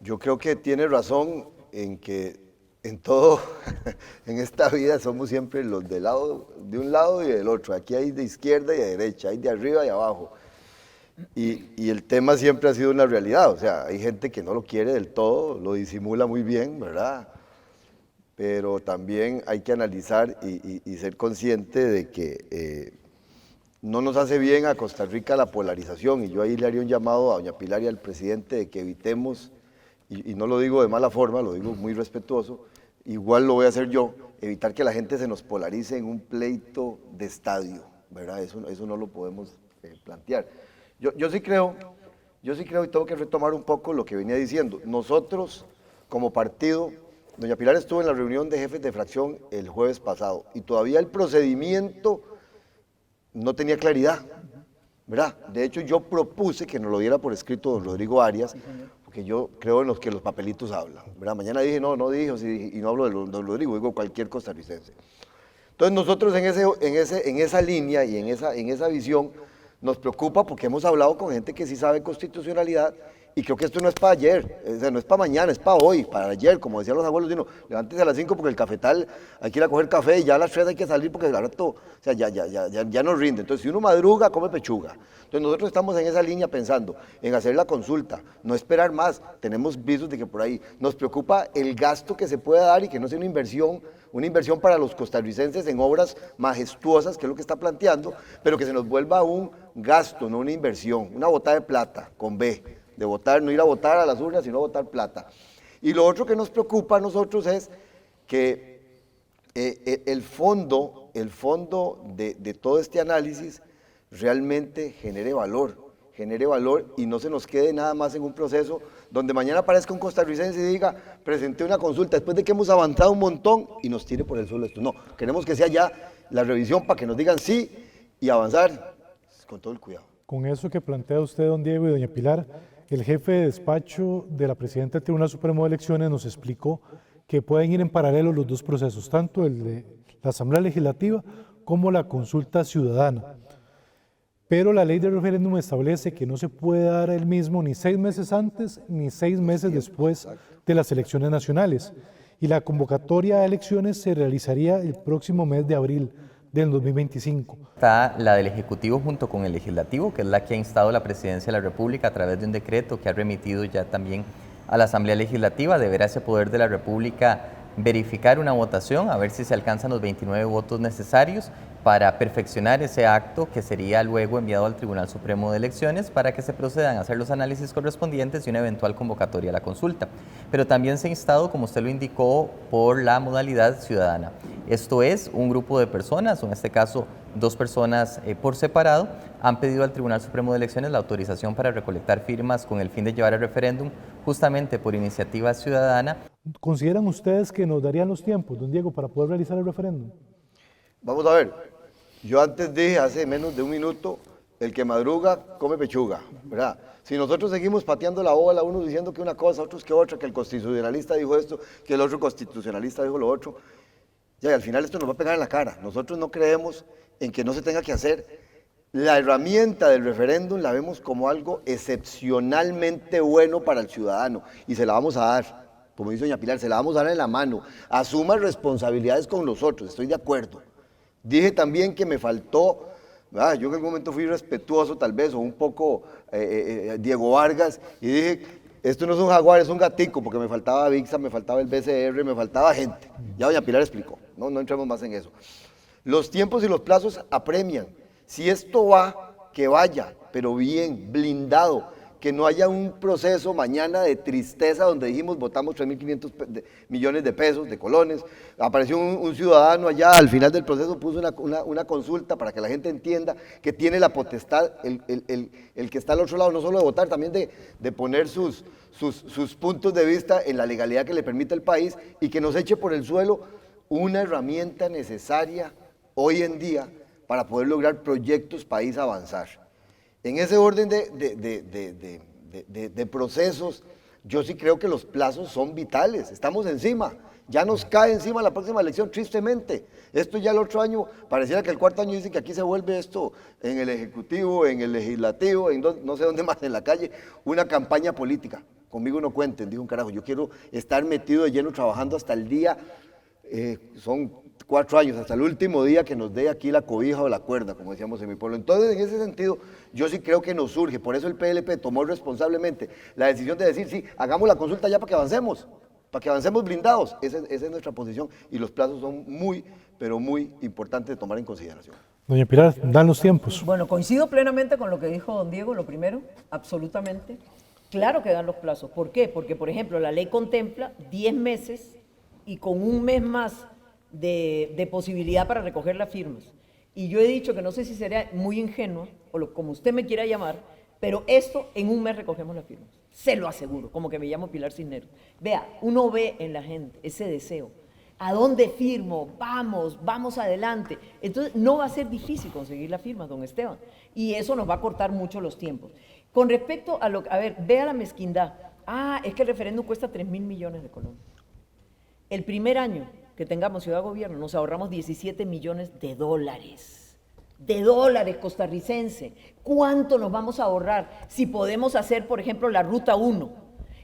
Yo creo que tiene razón en que en todo, en esta vida somos siempre los de un lado y del otro. Aquí hay de izquierda y de derecha, hay de arriba y abajo. Y el tema siempre ha sido una realidad. O sea, hay gente que no lo quiere del todo, lo disimula muy bien, ¿verdad? Pero también hay que analizar y ser consciente de que no nos hace bien a Costa Rica la polarización. Y yo ahí le haría un llamado a doña Pilar y al presidente de que evitemos, y no lo digo de mala forma, lo digo muy respetuoso, igual lo voy a hacer yo, evitar que la gente se nos polarice en un pleito de estadio, ¿verdad? Eso no lo podemos plantear. Yo sí creo y tengo que retomar un poco lo que venía diciendo. Nosotros, como partido, doña Pilar estuvo en la reunión de jefes de fracción el jueves pasado y todavía el procedimiento no tenía claridad, ¿verdad? De hecho, yo propuse que nos lo diera por escrito don Rodrigo Arias, porque yo creo en que los papelitos hablan, ¿verdad? Mañana dije, no dijo, sí, y no hablo de don Rodrigo, digo cualquier costarricense. Entonces nosotros en esa línea y en esa visión nos preocupa porque hemos hablado con gente que sí sabe constitucionalidad y creo que esto no es para ayer, o sea, no es para mañana, es para hoy, para ayer, como decían los abuelos, levántese a las 5 porque el cafetal hay que ir a coger café y ya a las 3 hay que salir porque el rato, o sea, ya no rinde. Entonces, si uno madruga, come pechuga. Entonces, nosotros estamos en esa línea pensando en hacer la consulta, no esperar más. Tenemos visos de que por ahí nos preocupa el gasto que se pueda dar y que no sea una inversión para los costarricenses en obras majestuosas, que es lo que está planteando, pero que se nos vuelva un gasto, no una inversión, una botada de plata, con B. De votar, no ir a votar a las urnas, sino a votar plata. Y lo otro que nos preocupa a nosotros es que el fondo de todo este análisis realmente genere valor y no se nos quede nada más en un proceso donde mañana aparezca un costarricense y diga, presenté una consulta después de que hemos avanzado un montón y nos tire por el suelo esto. No, queremos que sea ya la revisión para que nos digan sí y avanzar con todo el cuidado. Con eso que plantea usted, don Diego y doña Pilar, el jefe de despacho de la presidenta del Tribunal Supremo de Elecciones nos explicó que pueden ir en paralelo los dos procesos, tanto el de la Asamblea Legislativa como la consulta ciudadana. Pero la ley de referéndum establece que no se puede dar el mismo ni 6 meses antes ni 6 meses después de las elecciones nacionales. Y la convocatoria a elecciones se realizaría el próximo mes de abril del 2025. Está la del Ejecutivo junto con el Legislativo, que es la que ha instado la Presidencia de la República a través de un decreto que ha remitido ya también a la Asamblea Legislativa. Deberá ese poder de la República verificar una votación, a ver si se alcanzan los 29 votos necesarios para perfeccionar ese acto que sería luego enviado al Tribunal Supremo de Elecciones para que se procedan a hacer los análisis correspondientes y una eventual convocatoria a la consulta. Pero también se ha instado, como usted lo indicó, por la modalidad ciudadana. Esto es, un grupo de personas, o en este caso 2 personas por separado, han pedido al Tribunal Supremo de Elecciones la autorización para recolectar firmas con el fin de llevar el referéndum justamente por iniciativa ciudadana. ¿Consideran ustedes que nos darían los tiempos, don Diego, para poder realizar el referéndum? Vamos a ver, yo antes dije, hace menos de un minuto, el que madruga come pechuga, ¿verdad? Si nosotros seguimos pateando la bola, unos diciendo que una cosa, otros que otra, que el constitucionalista dijo esto, que el otro constitucionalista dijo lo otro, ya, y al final esto nos va a pegar en la cara. Nosotros no creemos en que no se tenga que hacer. La herramienta del referéndum la vemos como algo excepcionalmente bueno para el ciudadano y se la vamos a dar, como dice doña Pilar, se la vamos a dar en la mano. Asuma responsabilidades con nosotros, estoy de acuerdo. Dije también que me faltó, yo en algún momento fui respetuoso tal vez, o un poco Diego Vargas, y dije, esto no es un jaguar, es un gatico, porque me faltaba VIXA, me faltaba el BCR, me faltaba gente. Ya doña Pilar explicó, no entremos más en eso. Los tiempos y los plazos apremian. Si esto va, que vaya, pero bien, blindado, que no haya un proceso mañana de tristeza donde dijimos votamos 3.500 millones de pesos, de colones, apareció un ciudadano allá, al final del proceso puso una consulta para que la gente entienda que tiene la potestad, el que está al otro lado, no solo de votar, también de poner sus puntos de vista en la legalidad que le permite el país y que nos eche por el suelo una herramienta necesaria hoy en día para poder lograr proyectos país avanzar. En ese orden de procesos, yo sí creo que los plazos son vitales, estamos encima, ya nos cae encima la próxima elección, tristemente. Esto ya el otro año, pareciera que el 4º año dicen que aquí se vuelve esto en el Ejecutivo, en el Legislativo, en no sé dónde más, en la calle, una campaña política. Conmigo no cuenten, dijo un carajo, yo quiero estar metido de lleno trabajando hasta el día, son 4 años, hasta el último día que nos dé aquí la cobija o la cuerda, como decíamos en mi pueblo. Entonces, en ese sentido, yo sí creo que nos surge, por eso el PLP tomó responsablemente la decisión de decir, sí, hagamos la consulta ya para que avancemos blindados. Esa es nuestra posición y los plazos son muy, pero muy importantes de tomar en consideración. Doña Pilar, dan los tiempos. Bueno, coincido plenamente con lo que dijo don Diego, lo primero, absolutamente. Claro que dan los plazos. ¿Por qué? Porque, por ejemplo, la ley contempla 10 meses y con un mes más de posibilidad para recoger las firmas. Y yo he dicho que no sé si sería muy ingenuo, o como usted me quiera llamar, pero esto en un mes recogemos las firmas. Se lo aseguro, como que me llamo Pilar Cisneros. Vea, uno ve en la gente ese deseo. ¿A dónde firmo? Vamos adelante. Entonces no va a ser difícil conseguir las firmas, don Esteban. Y eso nos va a cortar mucho los tiempos. Con respecto a a ver, vea la mezquindad. Es que el referéndum cuesta 3.000 millones de colones. El primer año que tengamos ciudad gobierno, nos ahorramos 17 millones de dólares costarricense. ¿Cuánto nos vamos a ahorrar si podemos hacer, por ejemplo, la Ruta 1?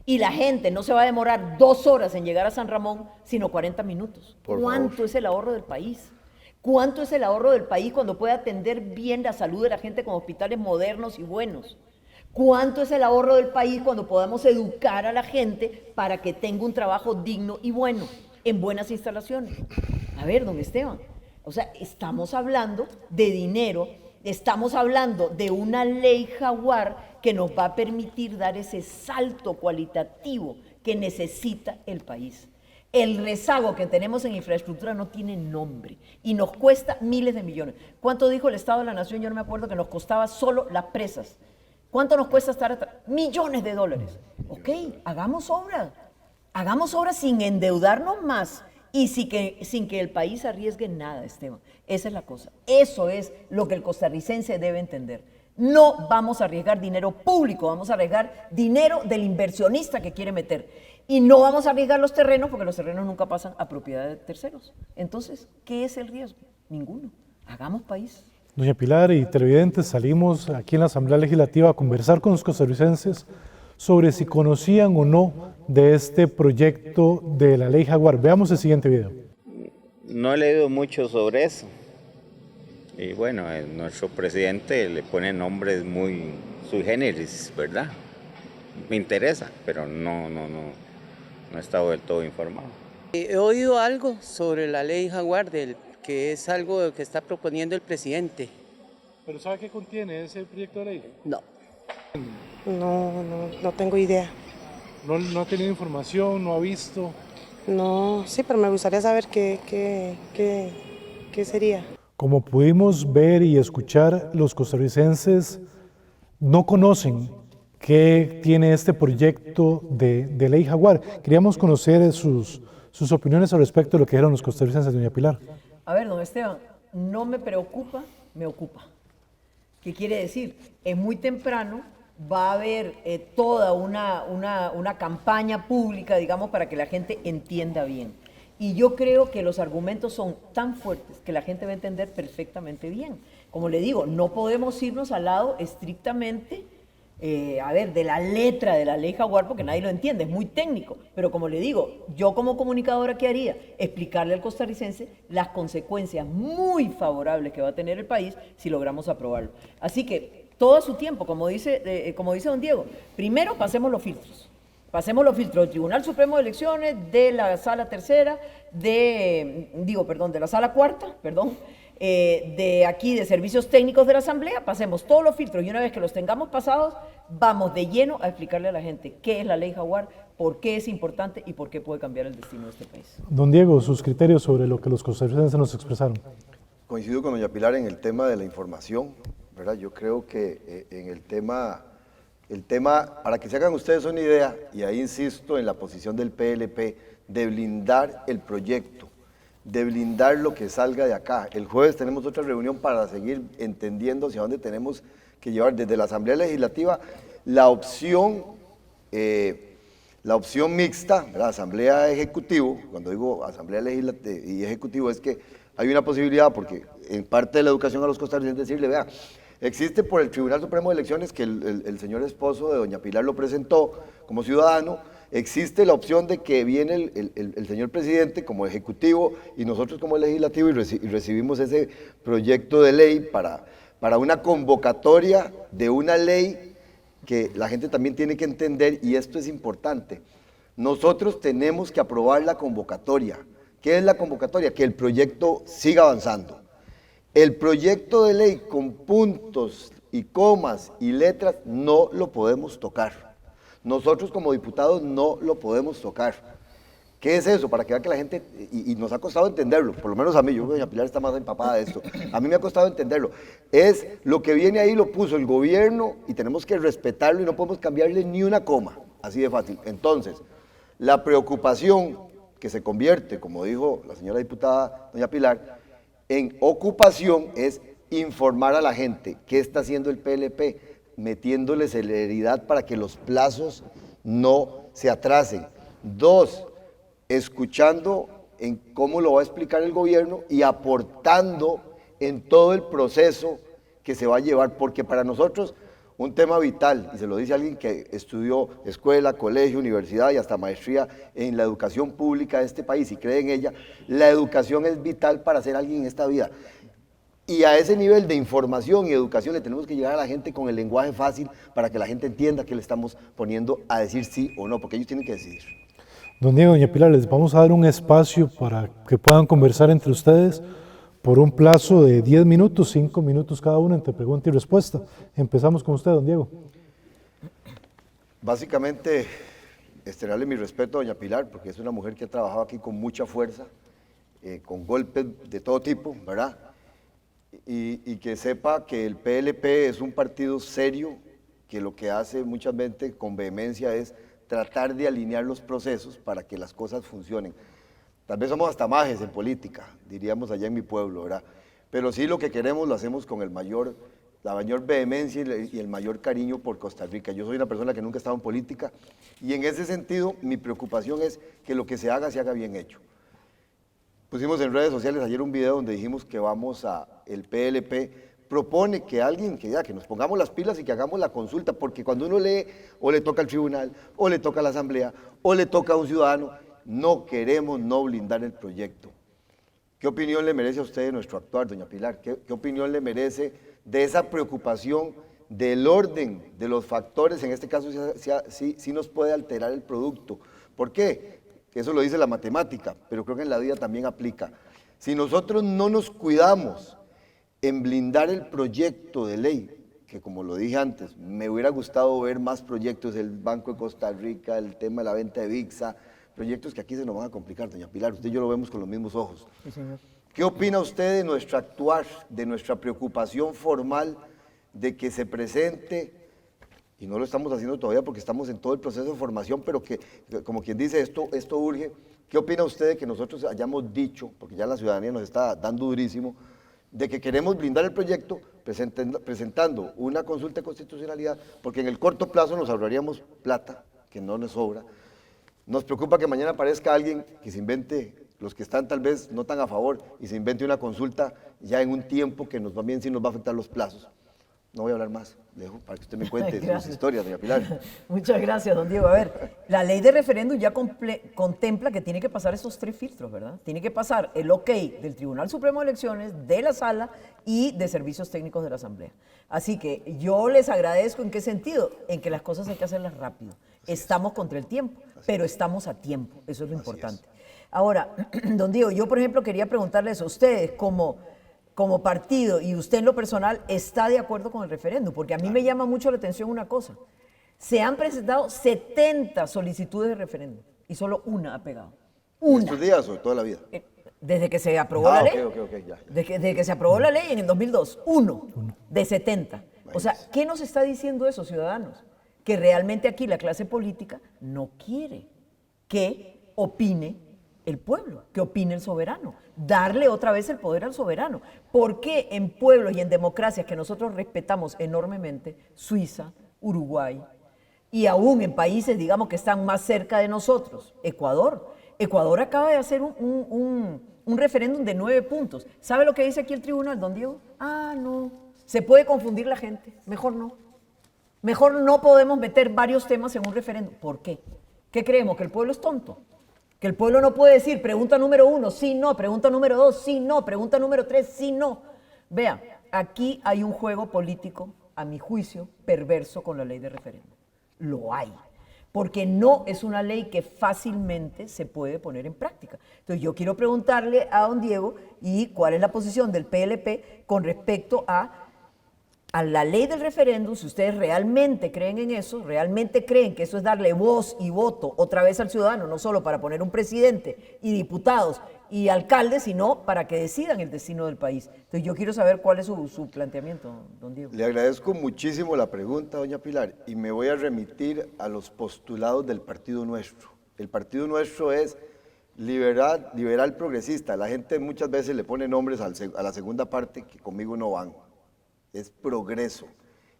Y la gente no se va a demorar 2 horas en llegar a San Ramón, sino 40 minutos. ¿Cuánto es el ahorro del país? ¿Cuánto es el ahorro del país cuando puede atender bien la salud de la gente con hospitales modernos y buenos? ¿Cuánto es el ahorro del país cuando podamos educar a la gente para que tenga un trabajo digno y bueno, en buenas instalaciones? A ver, don Esteban, o sea, estamos hablando de dinero, estamos hablando de una ley jaguar que nos va a permitir dar ese salto cualitativo que necesita el país. El rezago que tenemos en infraestructura no tiene nombre y nos cuesta miles de millones. ¿Cuánto dijo el Estado de la Nación? Yo no me acuerdo que nos costaba solo las presas. ¿Cuánto nos cuesta estar atrás? Millones de dólares. Ok, hagamos obras sin endeudarnos más y sin que el país arriesgue nada, Esteban. Esa es la cosa. Eso es lo que el costarricense debe entender. No vamos a arriesgar dinero público, vamos a arriesgar dinero del inversionista que quiere meter. Y no vamos a arriesgar los terrenos porque los terrenos nunca pasan a propiedad de terceros. Entonces, ¿qué es el riesgo? Ninguno. Hagamos país. Doña Pilar y televidentes, salimos aquí en la Asamblea Legislativa a conversar con los costarricenses sobre si conocían o no de este proyecto de la ley Jaguar. Veamos el siguiente video. No he leído mucho sobre eso. Y bueno, nuestro presidente le pone nombres muy sui generis, ¿verdad? Me interesa, pero no he estado del todo informado. He oído algo sobre la ley Jaguar, que es algo que está proponiendo el presidente. ¿Pero sabe qué contiene ese proyecto de ley? No. No tengo idea. No ha tenido información, no ha visto. No, sí, pero me gustaría saber qué sería. Como pudimos ver y escuchar, los costarricenses no conocen qué tiene este proyecto de ley Jaguar. Queríamos conocer sus opiniones al respecto de lo que dijeron los costarricenses, doña Pilar. A ver, don Esteban, no me preocupa, me ocupa. ¿Qué quiere decir? Es muy temprano, va a haber toda una campaña pública, digamos, para que la gente entienda bien. Y yo creo que los argumentos son tan fuertes que la gente va a entender perfectamente bien. Como le digo, no podemos irnos al lado estrictamente, de la letra de la ley Jaguar, porque nadie lo entiende, es muy técnico. Pero como le digo, yo como comunicadora, ¿qué haría? Explicarle al costarricense las consecuencias muy favorables que va a tener el país si logramos aprobarlo. Así que todo a su tiempo, como dice don Diego, primero pasemos los filtros. Pasemos los filtros del Tribunal Supremo de Elecciones, de la Sala Tercera, de la Sala Cuarta, de aquí de Servicios Técnicos de la Asamblea, pasemos todos los filtros y una vez que los tengamos pasados, vamos de lleno a explicarle a la gente qué es la ley Jaguar, por qué es importante y por qué puede cambiar el destino de este país. Don Diego, sus criterios sobre lo que los costarricenses nos expresaron. Coincido con doña Pilar en el tema de la información, ¿verdad? Yo creo que en el tema, para que se hagan ustedes una idea, y ahí insisto en la posición del PLP, de blindar el proyecto, de blindar lo que salga de acá. El jueves tenemos otra reunión para seguir entendiendo hacia dónde tenemos que llevar desde la Asamblea Legislativa la opción mixta, ¿verdad? Asamblea Ejecutivo. Cuando digo Asamblea Legislativa y Ejecutivo es que hay una posibilidad, porque en parte de la educación a los costarricenses decirle, vea, existe por el Tribunal Supremo de Elecciones, que el señor esposo de doña Pilar lo presentó como ciudadano, existe la opción de que viene el señor presidente como ejecutivo y nosotros como legislativo y recibimos ese proyecto de ley para una convocatoria de una ley que la gente también tiene que entender, y esto es importante. Nosotros tenemos que aprobar la convocatoria. ¿Qué es la convocatoria? Que el proyecto siga avanzando. El proyecto de ley con puntos y comas y letras no lo podemos tocar. Nosotros como diputados no lo podemos tocar. ¿Qué es eso? Para que vean que la gente, y nos ha costado entenderlo, por lo menos a mí, yo creo que doña Pilar está más empapada de esto, a mí me ha costado entenderlo. Es lo que viene ahí, lo puso el gobierno y tenemos que respetarlo y no podemos cambiarle ni una coma, así de fácil. Entonces, la preocupación que se convierte, como dijo la señora diputada doña Pilar, en ocupación es informar a la gente qué está haciendo el PLP, metiéndole celeridad para que los plazos no se atrasen. 2, escuchando en cómo lo va a explicar el gobierno y aportando en todo el proceso que se va a llevar, porque para nosotros un tema vital, y se lo dice alguien que estudió escuela, colegio, universidad y hasta maestría en la educación pública de este país y cree en ella, la educación es vital para ser alguien en esta vida. Y a ese nivel de información y educación le tenemos que llegar a la gente con el lenguaje fácil para que la gente entienda que le estamos poniendo a decir sí o no, porque ellos tienen que decidir. Don Diego, doña Pilar, les vamos a dar un espacio para que puedan conversar entre ustedes por un plazo de 10 minutos, 5 minutos cada uno entre pregunta y respuesta. Empezamos con usted, don Diego. Básicamente, externarle mi respeto a doña Pilar, porque es una mujer que ha trabajado aquí con mucha fuerza, con golpes de todo tipo, ¿verdad? Y que sepa que el PLP es un partido serio, que lo que hace muchas veces con vehemencia es tratar de alinear los procesos para que las cosas funcionen. Tal vez somos hasta majes en política, diríamos allá en mi pueblo, ¿verdad? Pero sí lo que queremos lo hacemos con la mayor vehemencia y el mayor cariño por Costa Rica. Yo soy una persona que nunca ha estado en política y en ese sentido mi preocupación es que lo que se haga bien hecho. Pusimos en redes sociales ayer un video donde dijimos que el PLP propone que que nos pongamos las pilas y que hagamos la consulta, porque cuando uno lee, o le toca al tribunal, o le toca a la asamblea, o le toca a un ciudadano, no queremos no blindar el proyecto. ¿Qué opinión le merece a usted de nuestro actuar, doña Pilar? ¿Qué opinión le merece de esa preocupación del orden de los factores, en este caso sí nos puede alterar el producto. ¿Por qué? Eso lo dice la matemática, pero creo que en la vida también aplica. Si nosotros no nos cuidamos en blindar el proyecto de ley, que como lo dije antes, me hubiera gustado ver más proyectos, el Banco de Costa Rica, el tema de la venta de VIXA, proyectos que aquí se nos van a complicar, doña Pilar, usted y yo lo vemos con los mismos ojos. Sí, señor. ¿Qué opina usted de nuestro actuar, de nuestra preocupación formal de que se presente, y no lo estamos haciendo todavía porque estamos en todo el proceso de formación, pero que, como quien dice, esto urge? ¿Qué opina usted de que nosotros hayamos dicho, porque ya la ciudadanía nos está dando durísimo, de que queremos blindar el proyecto presentando una consulta de constitucionalidad, porque en el corto plazo nos ahorraríamos plata, que no nos sobra? Nos preocupa que mañana aparezca alguien que se invente, los que están tal vez no tan a favor, y se invente una consulta ya en un tiempo que nos va bien, sí nos va a afectar los plazos. No voy a hablar más, dejo para que usted me cuente sus historias, doña Pilar. Muchas gracias, don Diego. A ver, la ley de referéndum ya contempla que tiene que pasar esos 3 filtros, ¿verdad? Tiene que pasar el ok del Tribunal Supremo de Elecciones, de la Sala y de Servicios Técnicos de la Asamblea. Así que yo les agradezco, ¿en qué sentido? En que las cosas hay que hacerlas rápido. Estamos contra el tiempo, pero estamos a tiempo, eso es lo importante. Ahora, don Diego, yo por ejemplo quería preguntarles a ustedes como partido, y usted en lo personal, ¿está de acuerdo con el referéndum? Porque a mí me llama mucho la atención una cosa. Se han presentado 70 solicitudes de referéndum y solo una ha pegado. Una. ¿Estos días o toda la vida? Desde que se aprobó la ley. Ya. Desde que se aprobó la ley en el 2002. Uno de 70. O sea, ¿qué nos está diciendo eso, ciudadanos? Que realmente aquí la clase política no quiere que opine el pueblo, que opine el soberano, darle otra vez el poder al soberano. ¿Por qué en pueblos y en democracias que nosotros respetamos enormemente, Suiza, Uruguay, y aún en países, digamos, que están más cerca de nosotros, Ecuador acaba de hacer un referéndum de 9 puntos. ¿Sabe lo que dice aquí el tribunal, don Diego? No, se puede confundir la gente, mejor no. Mejor no podemos meter varios temas en un referéndum. ¿Por qué? ¿Qué creemos? ¿Que el pueblo es tonto? Que el pueblo no puede decir pregunta número 1, sí, no, pregunta número 2, sí, no, pregunta número 3, sí, no. Vea, aquí hay un juego político, a mi juicio, perverso con la ley de referéndum. Lo hay, porque no es una ley que fácilmente se puede poner en práctica. Entonces yo quiero preguntarle a don Diego y cuál es la posición del PLP con respecto a la ley del referéndum, si ustedes realmente creen en eso, realmente creen que eso es darle voz y voto otra vez al ciudadano, no solo para poner un presidente y diputados y alcaldes, sino para que decidan el destino del país. Entonces yo quiero saber cuál es su planteamiento, don Diego. Le agradezco muchísimo la pregunta, doña Pilar, y me voy a remitir a los postulados del Partido Nuestro. El Partido Nuestro es liberal progresista. La gente muchas veces le pone nombres a la segunda parte que conmigo no van. Es progreso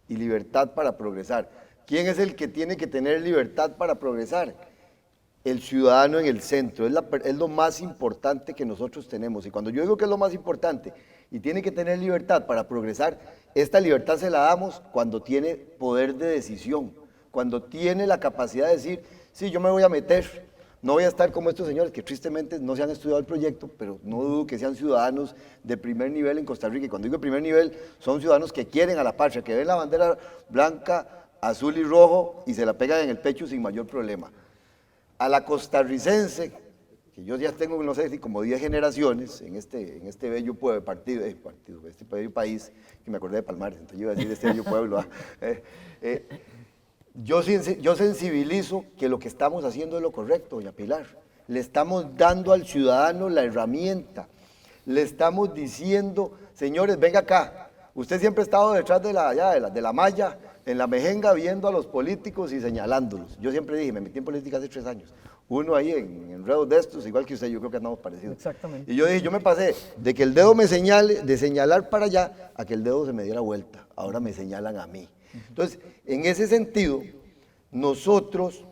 y libertad para progresar. ¿Quién es el que tiene que tener libertad para progresar? El ciudadano en el centro, es lo más importante que nosotros tenemos. Y cuando yo digo que es lo más importante y tiene que tener libertad para progresar, esta libertad se la damos cuando tiene poder de decisión, cuando tiene la capacidad de decir, sí, yo me voy a meter. No voy a estar como estos señores que tristemente no se han estudiado el proyecto, pero no dudo que sean ciudadanos de primer nivel en Costa Rica. Y cuando digo primer nivel, son ciudadanos que quieren a la patria, que ven la bandera blanca, azul y rojo y se la pegan en el pecho sin mayor problema. A la costarricense, que yo ya tengo, no sé si como 10 generaciones en este bello este bello país, que me acordé de Palmares, entonces yo iba a decir este bello pueblo. Yo sensibilizo que lo que estamos haciendo es lo correcto, doña Pilar. Le estamos dando al ciudadano la herramienta. Le estamos diciendo, señores, venga acá. Usted siempre ha estado detrás de la malla, en la mejenga, viendo a los políticos y señalándolos. Yo siempre dije, me metí en política hace 3 años. Uno ahí en enredos de estos, igual que usted, yo creo que andamos parecidos. Exactamente. Y yo dije, yo me pasé de que el dedo me señale, de señalar para allá, a que el dedo se me diera vuelta. Ahora me señalan a mí. Entonces, en ese sentido, nosotros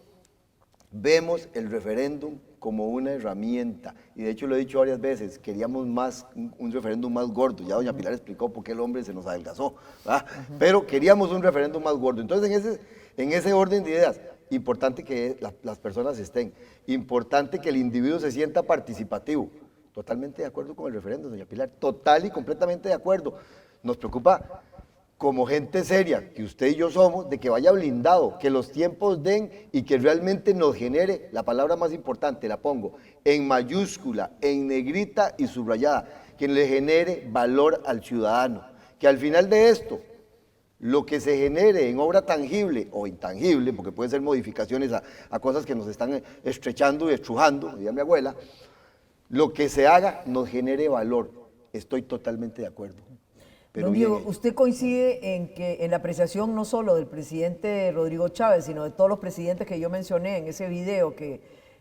vemos el referéndum como una herramienta, y de hecho lo he dicho varias veces, queríamos un referéndum más gordo, ya doña Pilar explicó por qué el hombre se nos adelgazó, ¿verdad? Pero queríamos un referéndum más gordo. Entonces, en ese orden de ideas, importante que las personas estén, importante que el individuo se sienta participativo. Totalmente de acuerdo con el referéndum, doña Pilar, total y completamente de acuerdo. Nos preocupa como gente seria, que usted y yo somos, de que vaya blindado, que los tiempos den y que realmente nos genere, la palabra más importante, la pongo en mayúscula, en negrita y subrayada, que le genere valor al ciudadano, que al final de esto, lo que se genere en obra tangible o intangible, porque pueden ser modificaciones a cosas que nos están estrechando y estrujando, decía mi abuela, lo que se haga nos genere valor. Estoy totalmente de acuerdo. Pero Don Diego, ¿usted coincide en que en la apreciación no solo del presidente Rodrigo Chávez, sino de todos los presidentes que yo mencioné en ese video que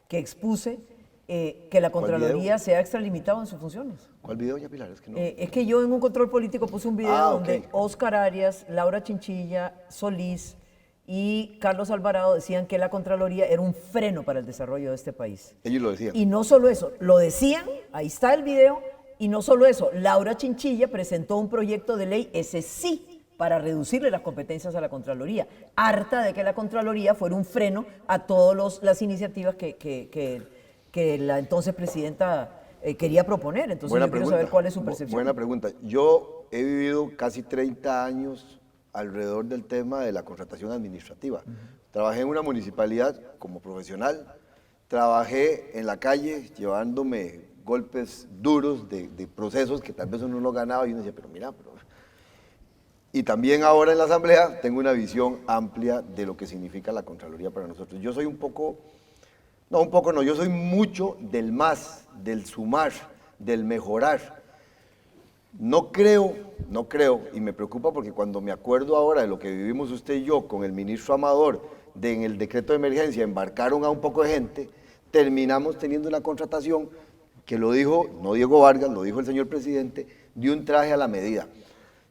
expuse, que la Contraloría se ha extralimitado en sus funciones? ¿Cuál video, doña Pilar? Es que no. Es que yo en un control político puse un video donde ok. Óscar Arias, Laura Chinchilla, Solís y Carlos Alvarado decían que la Contraloría era un freno para el desarrollo de este país. Ellos lo decían. Y no solo eso, lo decían, ahí está el video, y no solo eso, Laura Chinchilla presentó un proyecto de ley, ese sí, para reducirle las competencias a la Contraloría, harta de que la Contraloría fuera un freno a todas las iniciativas que la entonces presidenta quería proponer. Entonces Buena yo quiero pregunta. saber cuál es su percepción. Buena pregunta. Yo he vivido casi 30 años alrededor del tema de la contratación administrativa. Trabajé en una municipalidad como profesional, trabajé en la calle llevándome golpes duros de procesos que tal vez uno no ganaba y uno decía, pero mira, Y también ahora en la Asamblea tengo una visión amplia de lo que significa la Contraloría para nosotros. Yo soy yo soy mucho del más, del sumar, del mejorar. No creo, y me preocupa porque cuando me acuerdo ahora de lo que vivimos usted y yo con el ministro Amador, en el decreto de emergencia embarcaron a un poco de gente, terminamos teniendo una contratación que lo dijo, no Diego Vargas, lo dijo el señor presidente, de un traje a la medida.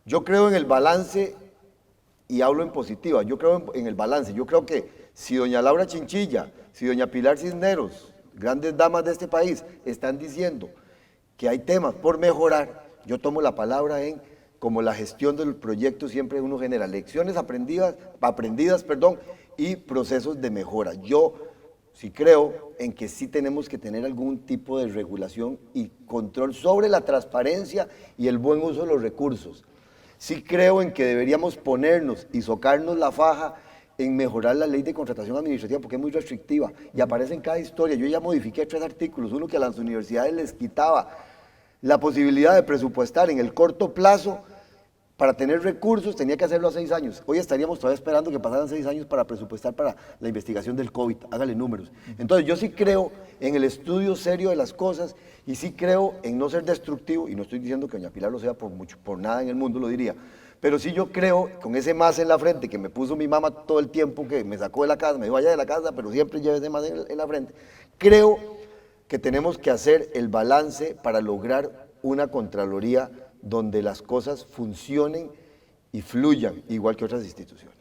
Yo creo en el balance, y hablo en positiva, yo creo en el balance, yo creo que si doña Laura Chinchilla, si doña Pilar Cisneros, grandes damas de este país, están diciendo que hay temas por mejorar, yo tomo la palabra como la gestión del proyecto siempre uno genera lecciones aprendidas, y procesos de mejora. Yo sí creo en que sí tenemos que tener algún tipo de regulación y control sobre la transparencia y el buen uso de los recursos. Sí creo en que deberíamos ponernos y socarnos la faja en mejorar la ley de contratación administrativa porque es muy restrictiva y aparece en cada historia. Yo ya modifiqué 3 artículos, uno que a las universidades les quitaba la posibilidad de presupuestar en el corto plazo. Para tener recursos tenía que hacerlo a 6 años. Hoy estaríamos todavía esperando que pasaran 6 años para presupuestar para la investigación del COVID. Hágale números. Entonces yo sí creo en el estudio serio de las cosas y sí creo en no ser destructivo, y no estoy diciendo que doña Pilar lo sea por nada en el mundo, lo diría, pero sí yo creo, con ese más en la frente que me puso mi mamá todo el tiempo, que me sacó de la casa, me dijo vaya de la casa, pero siempre lleve ese más en la frente, creo que tenemos que hacer el balance para lograr una Contraloría donde las cosas funcionen y fluyan, igual que otras instituciones.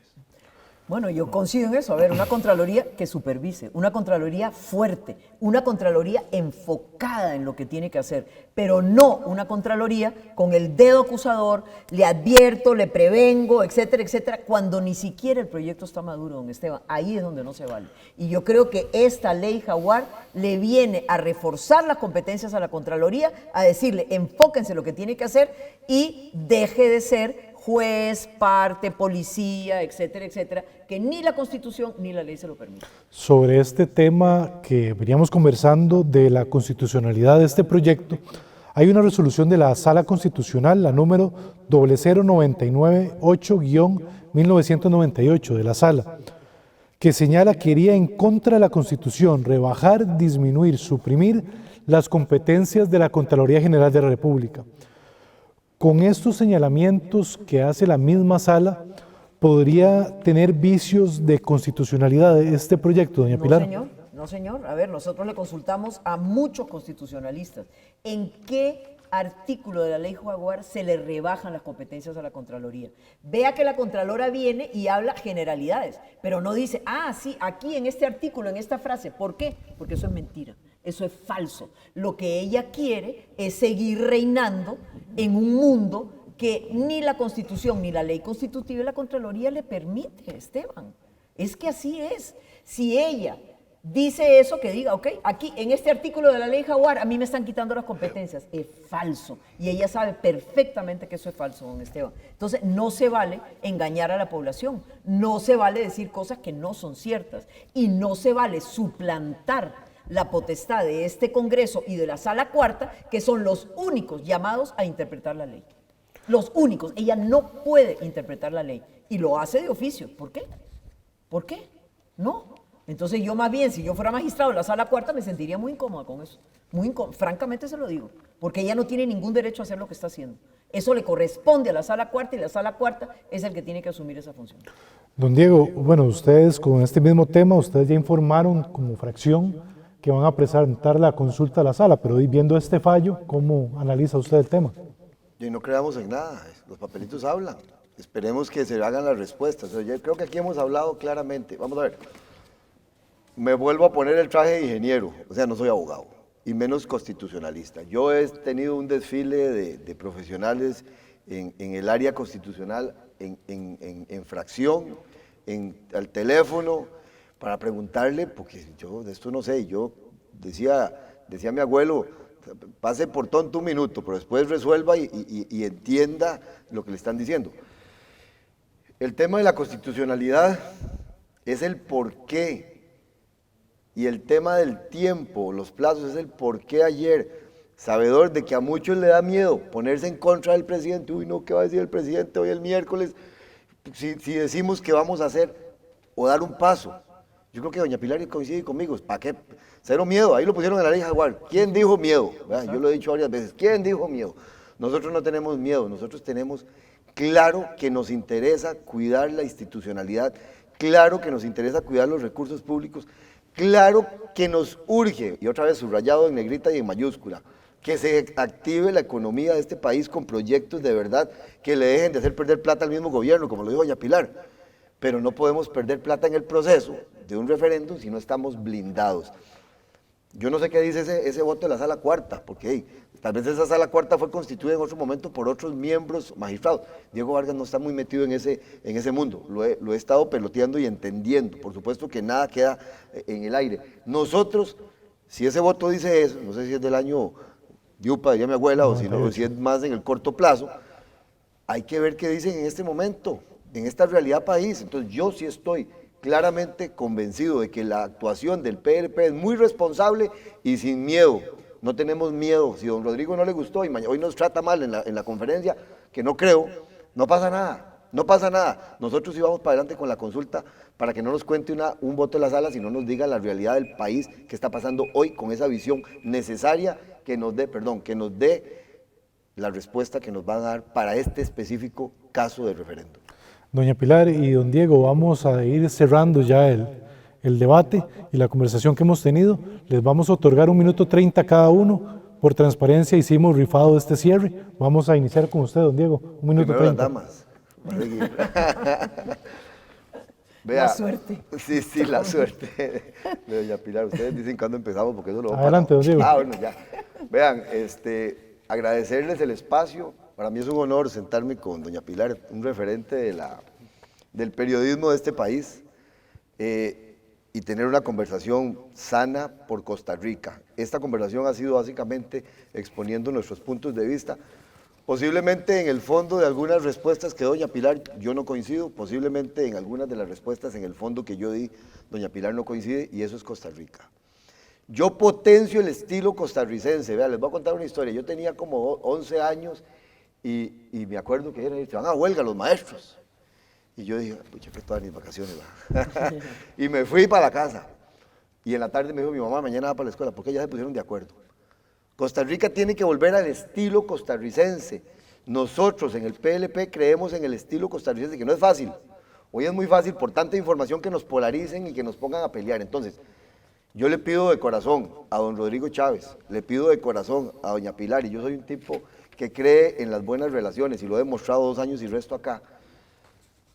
Bueno, yo coincido en eso. A ver, una Contraloría que supervise, una Contraloría fuerte, una Contraloría enfocada en lo que tiene que hacer, pero no una Contraloría con el dedo acusador, le advierto, le prevengo, etcétera, etcétera, cuando ni siquiera el proyecto está maduro, don Esteban. Ahí es donde no se vale. Y yo creo que esta ley Jaguar le viene a reforzar las competencias a la Contraloría, a decirle, enfóquense en lo que tiene que hacer y deje de ser juez, parte, policía, etcétera, etcétera, que ni la Constitución ni la ley se lo permiten. Sobre este tema que veníamos conversando de la constitucionalidad de este proyecto, hay una resolución de la Sala Constitucional, la número 00998-1998 de la Sala, que señala que iría en contra de la Constitución rebajar, disminuir, suprimir las competencias de la Contraloría General de la República. Con estos señalamientos que hace la misma Sala, ¿podría tener vicios de constitucionalidad de este proyecto, doña Pilar? No, señor. A ver, nosotros le consultamos a muchos constitucionalistas. ¿En qué artículo de la ley Jaguar se le rebajan las competencias a la Contraloría? Vea que la Contralora viene y habla generalidades, pero no dice, sí, aquí en este artículo, en esta frase. ¿Por qué? Porque eso es mentira. Eso es falso. Lo que ella quiere es seguir reinando en un mundo que ni la Constitución ni la ley constitutiva de la Contraloría le permite, Esteban. Es que así es. Si ella dice eso, que diga, ok, aquí en este artículo de la ley Jaguar a mí me están quitando las competencias. Es falso. Y ella sabe perfectamente que eso es falso, don Esteban. Entonces, no se vale engañar a la población. No se vale decir cosas que no son ciertas. Y no se vale suplantar la potestad de este Congreso y de la Sala Cuarta, que son los únicos llamados a interpretar la ley. Los únicos. Ella no puede interpretar la ley. Y lo hace de oficio. ¿Por qué? ¿Por qué? No. Entonces yo más bien, si yo fuera magistrado de la Sala Cuarta, me sentiría muy incómoda con eso. Francamente se lo digo. Porque ella no tiene ningún derecho a hacer lo que está haciendo. Eso le corresponde a la Sala Cuarta y la Sala Cuarta es el que tiene que asumir esa función. Don Diego, bueno, ustedes con este mismo tema, ustedes ya informaron como fracción que van a presentar la consulta a la Sala, pero viendo este fallo, ¿cómo analiza usted el tema? Y no creamos en nada, los papelitos hablan. Esperemos que se hagan las respuestas. Yo creo que aquí hemos hablado claramente. Vamos a ver. Me vuelvo a poner el traje de ingeniero, o sea, no soy abogado, y menos constitucionalista. Yo he tenido un desfile de profesionales en el área constitucional, en fracción, al teléfono, para preguntarle, porque yo de esto no sé, yo decía mi abuelo, pase por tonto un minuto, pero después resuelva y entienda lo que le están diciendo. El tema de la constitucionalidad es el porqué. Y el tema del tiempo, los plazos, es el por qué ayer, sabedor de que a muchos le da miedo ponerse en contra del presidente. Uy, no, ¿qué va a decir el presidente hoy el miércoles? Si decimos que vamos a hacer o dar un paso. Yo creo que doña Pilar coincide conmigo. ¿Para qué? Cero miedo, ahí lo pusieron en la ley Jaguar. ¿Quién dijo miedo? Yo lo he dicho varias veces. ¿Quién dijo miedo? Nosotros no tenemos miedo, nosotros tenemos claro que nos interesa cuidar la institucionalidad, claro que nos interesa cuidar los recursos públicos, claro que nos urge, y otra vez subrayado en negrita y en mayúscula, que se active la economía de este país con proyectos de verdad que le dejen de hacer perder plata al mismo gobierno, como lo dijo doña Pilar. Pero no podemos perder plata en el proceso de un referéndum si no estamos blindados. Yo no sé qué dice ese voto de la Sala Cuarta, porque tal vez esa Sala Cuarta fue constituida en otro momento por otros miembros magistrados. Diego Vargas no está muy metido en ese mundo, lo he estado peloteando y entendiendo. Por supuesto que nada queda en el aire. Nosotros, si ese voto dice eso, no sé si es del año Yupa, diría mi abuela, o si es más en el corto plazo, hay que ver qué dicen en este momento, en esta realidad país. Entonces yo sí estoy claramente convencido de que la actuación del PLP es muy responsable y sin miedo. No tenemos miedo. Si don Rodrigo no le gustó y hoy nos trata mal en la conferencia, que no creo, no pasa nada, no pasa nada. Nosotros íbamos para adelante con la consulta para que no nos cuente un voto de la Sala, sino nos diga la realidad del país que está pasando hoy con esa visión necesaria que nos dé la respuesta que nos va a dar para este específico caso de referéndum. Doña Pilar y don Diego, vamos a ir cerrando ya el debate y la conversación que hemos tenido. Les vamos a otorgar 1 minuto 30 cada uno. Por transparencia hicimos rifado de este cierre. Vamos a iniciar con usted, don Diego. 1 minuto 30. Las damas. Vea, la suerte. Sí, la suerte de doña Pilar. Ustedes dicen cuándo empezamos, porque eso lo vamos. Adelante, don Diego. Bueno, ya. Vean, agradecerles el espacio. Para mí es un honor sentarme con doña Pilar, un referente del periodismo de este país, y tener una conversación sana por Costa Rica. Esta conversación ha sido básicamente exponiendo nuestros puntos de vista. Posiblemente en el fondo de algunas respuestas que doña Pilar yo no coincido, posiblemente en algunas de las respuestas en el fondo que yo di, doña Pilar no coincide, y eso es Costa Rica. Yo potencio el estilo costarricense. Vean, les voy a contar una historia. Yo tenía como 11 años y me acuerdo que se van a huelga los maestros. Y yo dije, pucha, que todas mis vacaciones, ¿va? Y me fui para la casa. Y en la tarde me dijo mi mamá, mañana va para la escuela, porque ya se pusieron de acuerdo. Costa Rica tiene que volver al estilo costarricense. Nosotros en el PLP creemos en el estilo costarricense, que no es fácil. Hoy es muy fácil por tanta información que nos polaricen y que nos pongan a pelear. Entonces, yo le pido de corazón a don Rodrigo Chávez, le pido de corazón a doña Pilar, y yo soy un tipo que cree en las buenas relaciones, y lo he demostrado 2 años y resto acá,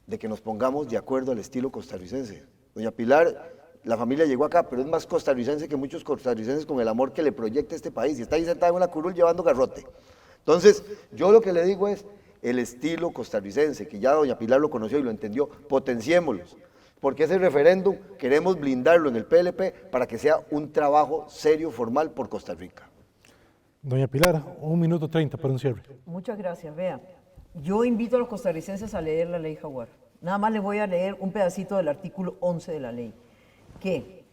de que nos pongamos de acuerdo al estilo costarricense. Doña Pilar, la familia llegó acá, pero es más costarricense que muchos costarricenses con el amor que le proyecta este país, y está ahí sentada en una curul llevando garrote. Entonces, yo lo que le digo es el estilo costarricense, que ya doña Pilar lo conoció y lo entendió, potenciémoslos, porque ese referéndum queremos blindarlo en el PLP para que sea un trabajo serio, formal por Costa Rica. Doña Pilar, 1 minuto 30 para un cierre. Muchas gracias. Vea, yo invito a los costarricenses a leer la ley Jaguar. Nada más les voy a leer un pedacito del artículo 11 de la ley, que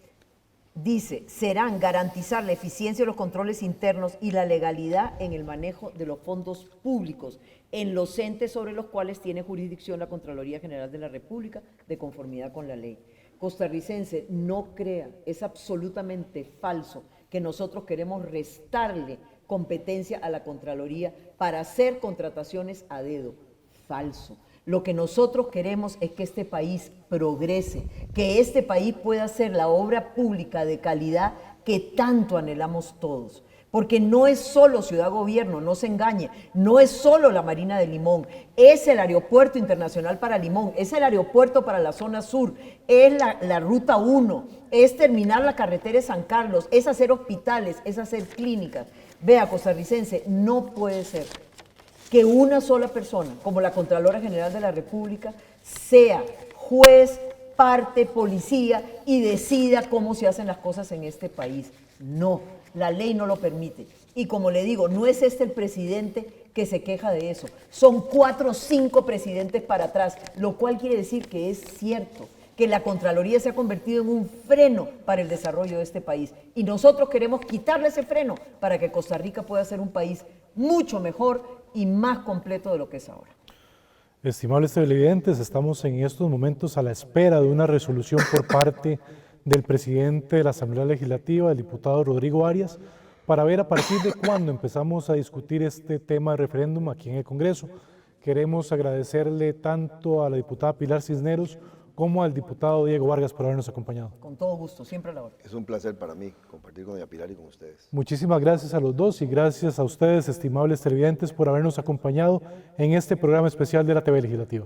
dice, serán garantizar la eficiencia de los controles internos y la legalidad en el manejo de los fondos públicos en los entes sobre los cuales tiene jurisdicción la Contraloría General de la República de conformidad con la ley. Costarricense, no crea, es absolutamente falso que nosotros queremos restarle competencia a la Contraloría para hacer contrataciones a dedo. Falso. Lo que nosotros queremos es que este país progrese, que este país pueda hacer la obra pública de calidad que tanto anhelamos todos. Porque no es solo Ciudad Gobierno, no se engañe, no es solo la Marina de Limón, es el aeropuerto internacional para Limón, es el aeropuerto para la zona sur, es la Ruta 1, es terminar la carretera de San Carlos, es hacer hospitales, es hacer clínicas. Vea, costarricense, no puede ser que una sola persona, como la Contralora General de la República, sea juez, parte, policía y decida cómo se hacen las cosas en este país. No, la ley no lo permite. Y como le digo, no es este el presidente que se queja de eso. Son 4 o 5 presidentes para atrás, lo cual quiere decir que es cierto que la Contraloría se ha convertido en un freno para el desarrollo de este país. Y nosotros queremos quitarle ese freno para que Costa Rica pueda ser un país mucho mejor y más completo de lo que es ahora. Estimables televidentes, estamos en estos momentos a la espera de una resolución por parte del presidente de la Asamblea Legislativa, el diputado Rodrigo Arias, para ver a partir de cuándo empezamos a discutir este tema de referéndum aquí en el Congreso. Queremos agradecerle tanto a la diputada Pilar Cisneros como al diputado Diego Vargas por habernos acompañado. Con todo gusto, siempre a la hora. Es un placer para mí compartir con doña Pilar y con ustedes. Muchísimas gracias a los dos y gracias a ustedes, estimables televidentes, por habernos acompañado en este programa especial de la TV Legislativa.